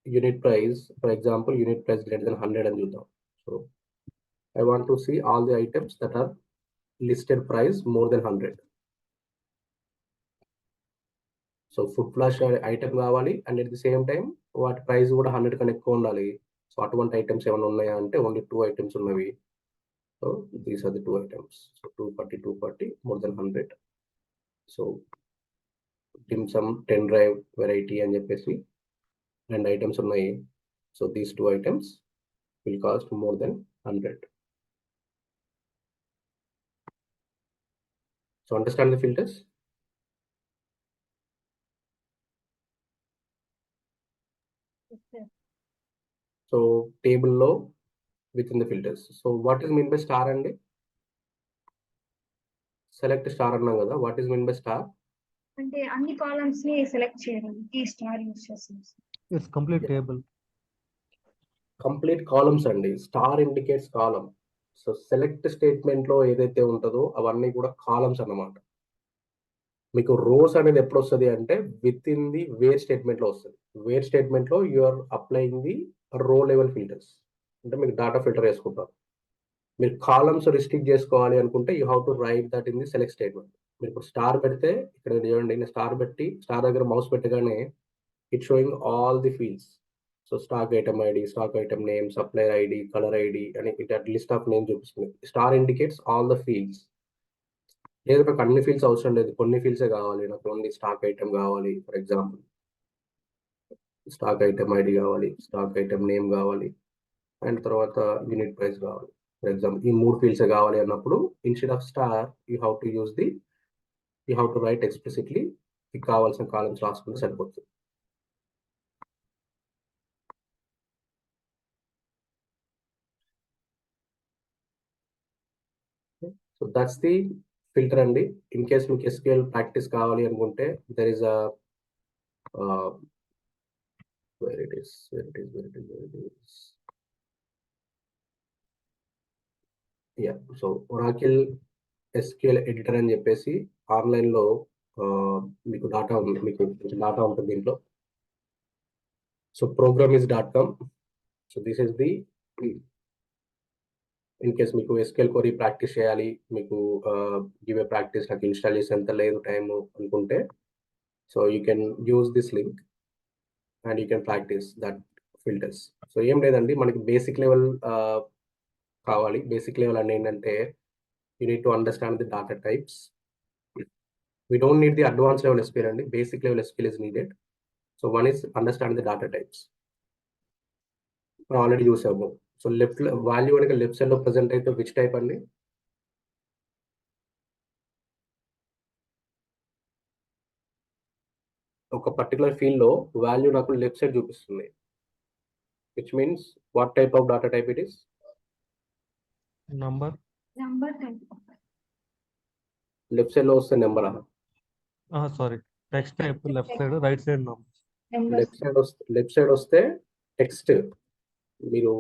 unit price, for example unit price greater than 100 అని చూద్దాం. So I want to see all the items that are listed price more than 100. So food flash item కావాలి and at the same time వాటి price కూడా 100 కన్నా ఎక్కువ ఉండాలి. So అటువంటి items ఏమైనా ఉన్నాయా అంటే ఓన్లీ 2 ఐటమ్స్ ఉన్నవి. So these are the 2 items. So 240 more than 100. So dim sum 10 drive variety అని చెప్పేసి 2 ఐటమ్స్ ఉన్నాయి. So these 2 items will cost more than 100. So understand the filters. So టేబుల్లో with in the filters. So what is mean by star అండి? Select star అన్నాం కదా, what is mean by star? అంటే అన్ని columns ని select చేయడానికి star use చేస్తాం. It's complete table. Complete columns అండి. Star indicates column. So select statement లో ఏదైతే ఉంటుందో అవన్నీ కూడా కాలమ్స్ అన్నమాట. మీకు రోస్ అనేది ఎప్పుడు వస్తుంది అంటే within the where statement లో వస్తుంది. వేర్ స్టేట్మెంట్ లో you are applying the row level filters, అంటే మీకు డాటా ఫిల్టర్ వేసుకుంటారు. మీరు కాలమ్స్ రిస్ట్రిక్ట్ చేసుకోవాలి అనుకుంటే you have to write that in the select statement. మీరు ఇప్పుడు స్టార్ పెడితే ఇక్కడ చూడండి, నేను స్టార్ పెట్టి స్టార్ దగ్గర మౌస్ పెట్టగానే it sowing all the fields. So stock item ID, stock item name, supplier ID, colour ID అని ఇట్ లిస్ట్ ఆఫ్ నేమ్ చూపిస్తుంది. Star indicates all the fields. లేదు నాకు అన్ని ఫీల్డ్స్ అవసరం లేదు, కొన్ని ఫీల్డ్సే కావాలి, నాకు ఓన్లీ స్టాక్ ఐటమ్ కావాలి. For example stock item ID కావాలి, స్టాక్ ఐటమ్ నేమ్ కావాలి, అండ్ తర్వాత యూనిట్ ప్రైస్ కావాలి. ఫర్ ఎగ్జాంపుల్ ఈ 3 ఫీల్డ్సే కావాలి అన్నప్పుడు instead of star you have to right explicitly మీకు కావాల్సిన కాలమ్స్ రాసుకుంటే సరిపోతుంది. సో దట్స్ ది ఫిల్టర్ అండి. ఇన్ కేస్ మీకు ఎస్క్యూఎల్ ప్రాక్టీస్ కావాలి అనుకుంటే there is a where it is, where it is, where it is, where it is. Yeah, so Oracle SQL editor అని చెప్పేసి ఆన్లైన్లో మీకు డాటా ఉంది, మీకు డాటా ఉంటుంది దీంట్లో. So programs.com. So this is the, in case మీకు ఎస్క్యూఎల్ క్వరీ ప్రాక్టీస్ చేయాలి, మీకు గివ్ ఏ ప్రాక్టీస్, నాకు ఇన్స్టాల్ చేసి ఎంత లేదు టైం అనుకుంటే, so you can use this link and you can practice that filters. So ఏం లేదండి, మనకి బేసిక్ లెవెల్ కావాలి. బేసిక్ లెవెల్ అంటే ఏంటంటే you need to understand the data types. We don't need the advanced level SQL అండి, basic level SQL is needed. So one is understand the data types. మనం already చూసాము. So left value కనుక left side లో present అయితే which type అండి? ఒక particular field లో value నాకు లెఫ్ట్ సైడ్ చూపిస్తుంది, which means what type of data type it is? Number. Left side లో వస్తే number. Sorry, text type left side, right side number. Left side వస్తే text. మీరు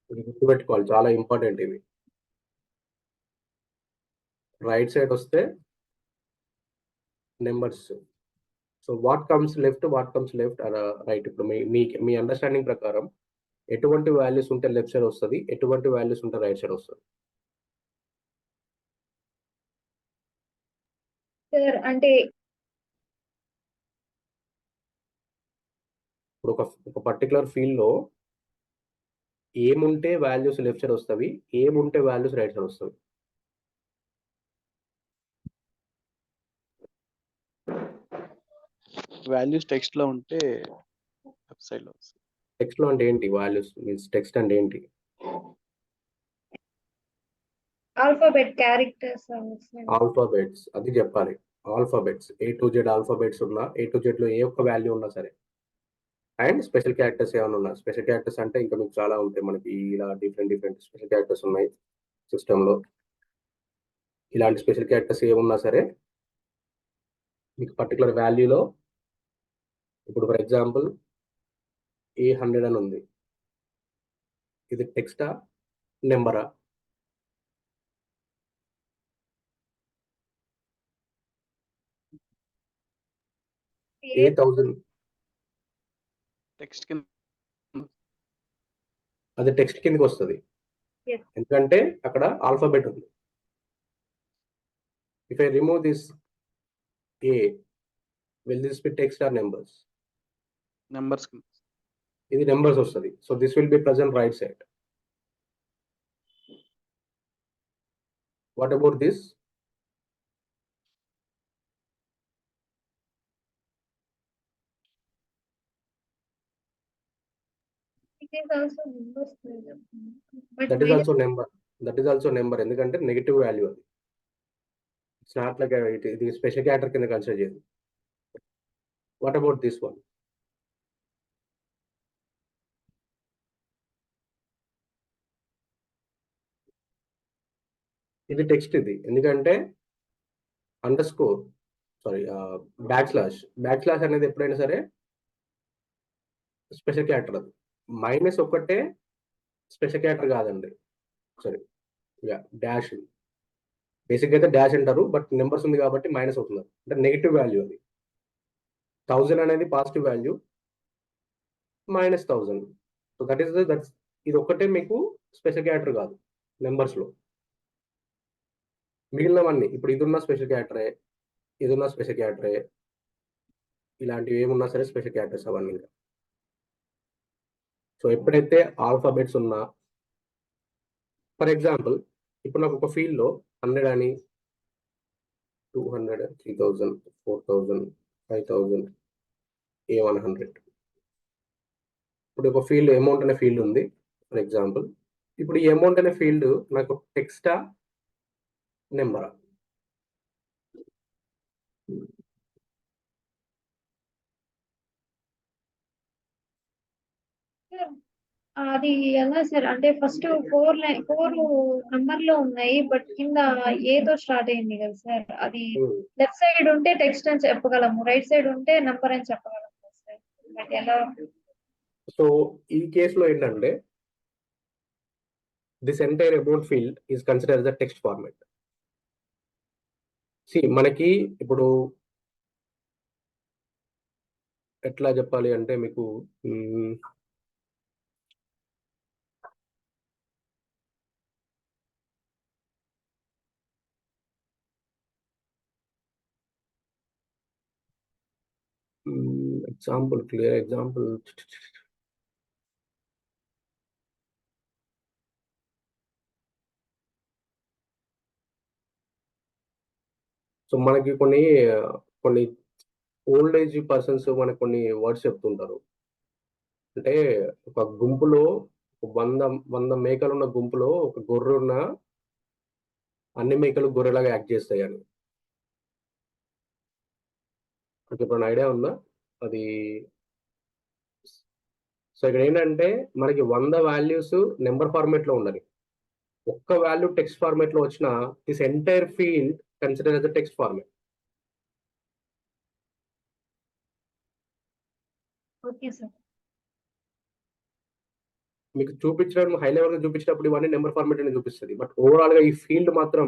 గుర్తుపెట్టుకోవాలి, చాలా ఇంపార్టెంట్ ఇవి. రైట్ సైడ్ వస్తే numbers. So what comes left, what comes left right. ఇప్పుడు మీ understanding ప్రకారం ఎటువంటి వాల్యూస్ ఉంటే లెఫ్ట్ సైడ్ వస్తుంది, ఎటువంటి వాల్యూస్ ఉంటే రైట్ సైడ్ వస్తుంది? సార్ అంటే ఇప్పుడు ఒక పర్టికులర్ ఫీల్డ్ లో ఏముంటే వాల్యూస్ లెఫ్ట్ సైడ్ వస్తాయి, ఏముంటే వాల్యూస్ రైట్ సైడ్ వస్తాయి? వాల్యూస్ టెక్స్ట్ లో ఉంటే లెఫ్ట్ సైడ్ లో వస్తుంది. టెక్స్ట్ లో అంటే ఏంటి? వాల్యూస్ మీన్స్ టెక్స్ట్ అంటే ఏంటి? Alphabet characters. ఆల్ఫాబెట్స్, అది చెప్పాలి. Alphabets A to Z alphabets ఉన్నా, A to Z లో ఏ ఒక్క వాల్యూ ఉన్నా సరే, అండ్ స్పెషల్ క్యారెక్టర్స్ ఏమైనా ఉన్నా. స్పెషల్ క్యారెక్టర్స్ అంటే ఇంకా మీకు చాలా ఉంటాయి, మనకి ఇలా డిఫరెంట్ స్పెషల్ క్యారెక్టర్స్ ఉన్నాయి సిస్టంలో. ఇలాంటి స్పెషల్ క్యారెక్టర్స్ ఏమున్నా సరే మీకు పర్టికులర్ వాల్యూలో, ఇప్పుడు ఫర్ ఎగ్జాంపుల్ A100 అని ఉంది, ఇది టెక్స్టా నెంబరా? A1000 టెక్స్ట్ కింద అది టెక్స్ట్ కిందకి వస్తుంది, Yes. ఎందుకంటే అక్కడ ఆల్ఫాబెట్ ఉంది. If I remove this A, will this be text or numbers? Numbers కింద. ఇది నెంబర్స్ వస్తుంది. So this will be present right side. What about this? It is also numbers. But that is also number. That is also number, ఎందుకంటే negative value అది. It's not like ఇది special character కింద consider చేయదు. What about this one? ఇది text, ఇది ఎందుకంటే under score, sorry back slash అనేది ఎప్పుడైనా సరే స్పెషల్ క్యారెక్టర్. అది మైనస్ ఒక్కటే స్పెషల్ క్యారెక్టర్ కాదండి. Sorry, dash. బేసిక్ అయితే డాష్ అంటారు, బట్ నెంబర్స్ ఉంది కాబట్టి మైనస్ అవుతుంది, అంటే నెగిటివ్ వాల్యూ అది. 1000 అనేది పాజిటివ్ వాల్యూ, -1000. సో దట్స్ ఇది ఒక్కటే మీకు స్పెషల్ క్యారెక్టర్ కాదు నెంబర్స్ లో. మిగిలినవన్నీ ఇప్పుడు ఇదున్న స్పెషల్ క్యారెక్టరే, ఇదున్న స్పెషల్ క్యారెక్టరే, ఇలాంటివి ఏమున్నా సరే స్పెషల్ క్యారెక్టర్స్ అవన్నీ ఇంకా. సో ఎప్పుడైతే ఆల్ఫాబెట్స్ ఉన్నా, ఫర్ ఎగ్జాంపుల్ ఇప్పుడు నాకు ఒక ఫీల్డ్ లో 100 అని, 200, 3000, 4000, 5000, A100. ఇప్పుడు ఒక ఫీల్డ్ అమౌంట్ అనే ఫీల్డ్ ఉంది ఫర్ ఎగ్జాంపుల్. ఇప్పుడు ఈ అమౌంట్ అనే ఫీల్డ్ నాకు టెక్స్టా నెంబరా? అది ఎలా సార్? అంటే ఫస్ట్ 4 నంబర్ లో ఉన్నాయి, బట్ కింద ఏతో స్టార్ట్ అయింది కదా సార్? అది లెఫ్ట్ సైడ్ ఉంటే టెక్స్ట్ అని చెప్పగలము, రైట్ సైడ్ ఉంటే నంబర్ అని చెప్పగలము కదా సార్? బట్ ఎలా? సో ఈ కేసులో ఏంటంటే this entire amount field is consider the text format. మనకి ఇప్పుడు ఎట్లా చెప్పాలి అంటే మీకు ఎగ్జాంపుల్, క్లియర్ ఎగ్జాంపుల్. సో మనకి కొన్ని ఓల్డ్ ఏజ్ పర్సన్స్ మనకు కొన్ని వర్డ్స్ చెప్తుంటారు. అంటే ఒక గుంపులో 100 మేకలు ఉన్న గుంపులో ఒక గొర్రె ఉన్న అన్ని మేకలు గొర్రెలాగా యాక్ట్ చేస్తాయి అని. ఇప్పుడు ఐడియా ఉందా అది? సో ఇక్కడ ఏంటంటే మనకి 100 వాల్యూస్ నెంబర్ ఫార్మేట్ లో ఉండాలి. ఒక్క వాల్యూ టెక్స్ట్ ఫార్మేట్ లో వచ్చిన this entire field consider as a text format. Okay sir. మీకు చూపించడం హై లెవెల్ గా చూపించినప్పుడు ఇవన్నీ నెంబర్ ఫార్మేట్ అని చూపిస్తుంది, బట్ ఓవరాల్ గా ఈ ఫీల్డ్ మాత్రం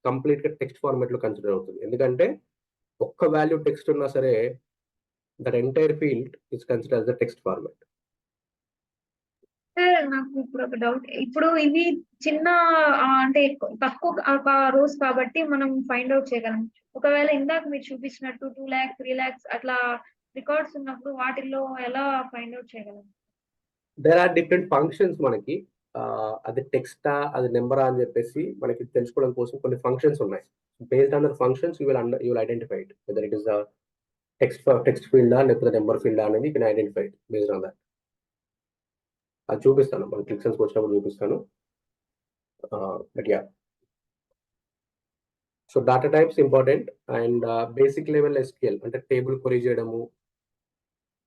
కంప్లీట్ గా టెక్స్ట్ ఫార్మేట్ లో కన్సిడర్ అవుతుంది. ఎందుకంటే ఒక్క వాల్యూ టెక్స్ట్ ఉన్నా సరే that entire field is consider as a text format. Sir నాకు ఇప్పుడు ఒక డౌట్. ఇప్పుడు ఇవి చిన్న అంటే తక్కువ రోస్ కాబట్టి మనం ఫైండ్ అవుట్ చేయగలం. ఒకవేళ ఇందాక మీరు చూపించినట్టు 2 lakhs 3 lakhs అట్లా రికార్డ్స్ ఉన్నప్పుడు వాటిల్లో ఎలా ఫైండ్ అవుట్ చేయగలం? దేర్ ఆర్ డిఫరెంట్ ఫంక్షన్స్ మనకి. అది టెక్స్టా అది నెంబరా అని చెప్పేసి మనకి తెలుసుకోవడం కోసం కొన్ని ఫంక్షన్స్ ఉన్నాయి. Based on the functions you will identify it whether it is text ఫీల్డా లేకపోతే నెంబర్ ఫీల్డా అనేది you can identify it based on that. అది చూపిస్తాను, మన క్లిక్సెన్స్ వచ్చినప్పుడు చూపిస్తాను. But yeah, so data types important and basic level SQL అంటే టేబుల్ క్వరీ చేయడము,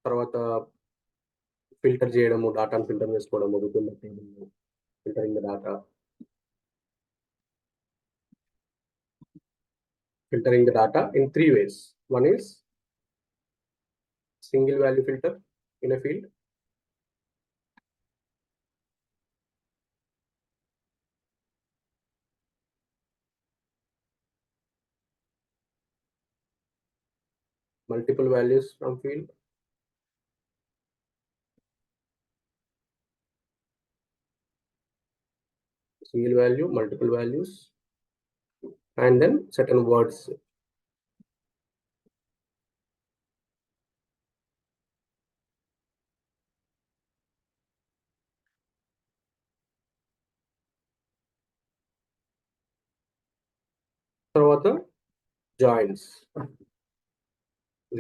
తర్వాత ఫిల్టర్ చేయడము, డాటాను ఫిల్టర్ చేసుకోవడము, filtering the data, filtering the data in 3 ways. One is single value filter in a field. Multiple values from field. Single value, multiple values, and then certain words. తర్వాత joins,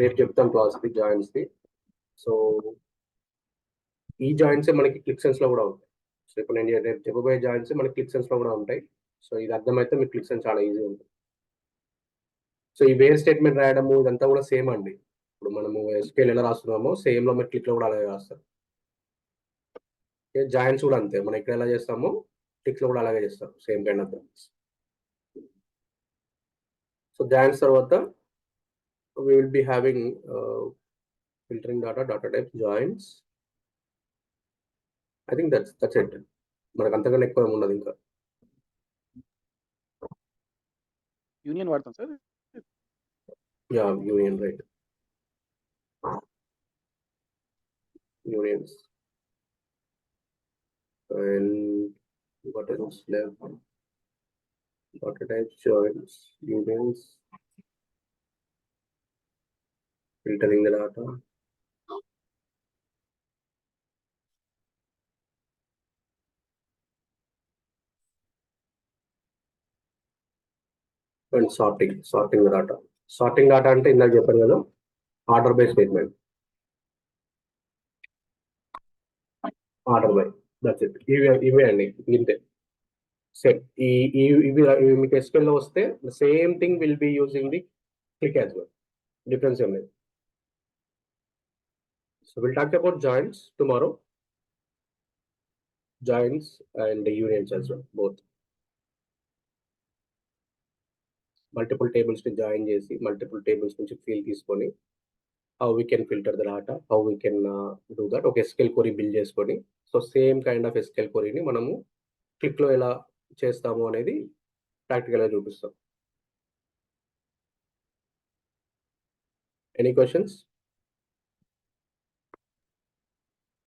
రేపు చెప్తాం class కి joins కి. So ఈ joins మనకి క్లిక్సెన్స్ లో కూడా ఉంటాయి. సో ఇప్పుడు నేను రేపు చెప్పబోయే జాయిన్స్ మనకి క్లిక్సెన్స్ లో కూడా ఉంటాయి. సో ఇది అర్థమైతే మీకు క్లిక్సెన్స్ చాలా ఈజీ ఉంటుంది. సో ఈ వేర్ స్టేట్మెంట్ రాయడము ఇదంతా కూడా సేమ్ అండి. ఇప్పుడు మనము ఎస్క్యూఎల్ ఎలా రాస్తున్నామో సేమ్ లో మీరు క్లిక్ లో కూడా అలాగే రాస్తారు. జాయిన్స్ కూడా అంతే, మనం ఇక్కడ ఎలా చేస్తామో క్లిక్స్ లో కూడా అలాగే చేస్తాం, same kind of things. So joins తర్వాత we will be having filtering data types, joins. I think that's it. మనకు అంతకన్నా ఎక్కువ ఉండదు ఇంకా. యూనియన్ వాడతాం sir. Yeah, union, right. Unions and what else left? Data types, joins, unions, filtering the data, and sorting the data. Sorting data అంటే ఇందాక చెప్పాను కదా, order by statement, order by, that's it. ఇవే అండి, ఇంతే. ఇవి మీకు SQL లో వస్తే same thing will be using the click as well, difference ఏం లేదు. So will talk about joins tomorrow. Joins and unions as well, both. Multiple tables ని జాయిన్ చేసి మల్టిపుల్ టేబుల్స్ నుంచి ఫీల్ తీసుకొని how we can filter the data, how we can do that. ఒక SQL query build చేసుకొని, so same kind of SQL క్వరీని మనము క్లిక్లో ఎలా చేస్తాము అనేది ప్రాక్టికల్గా చూపిస్తాం. Any questions?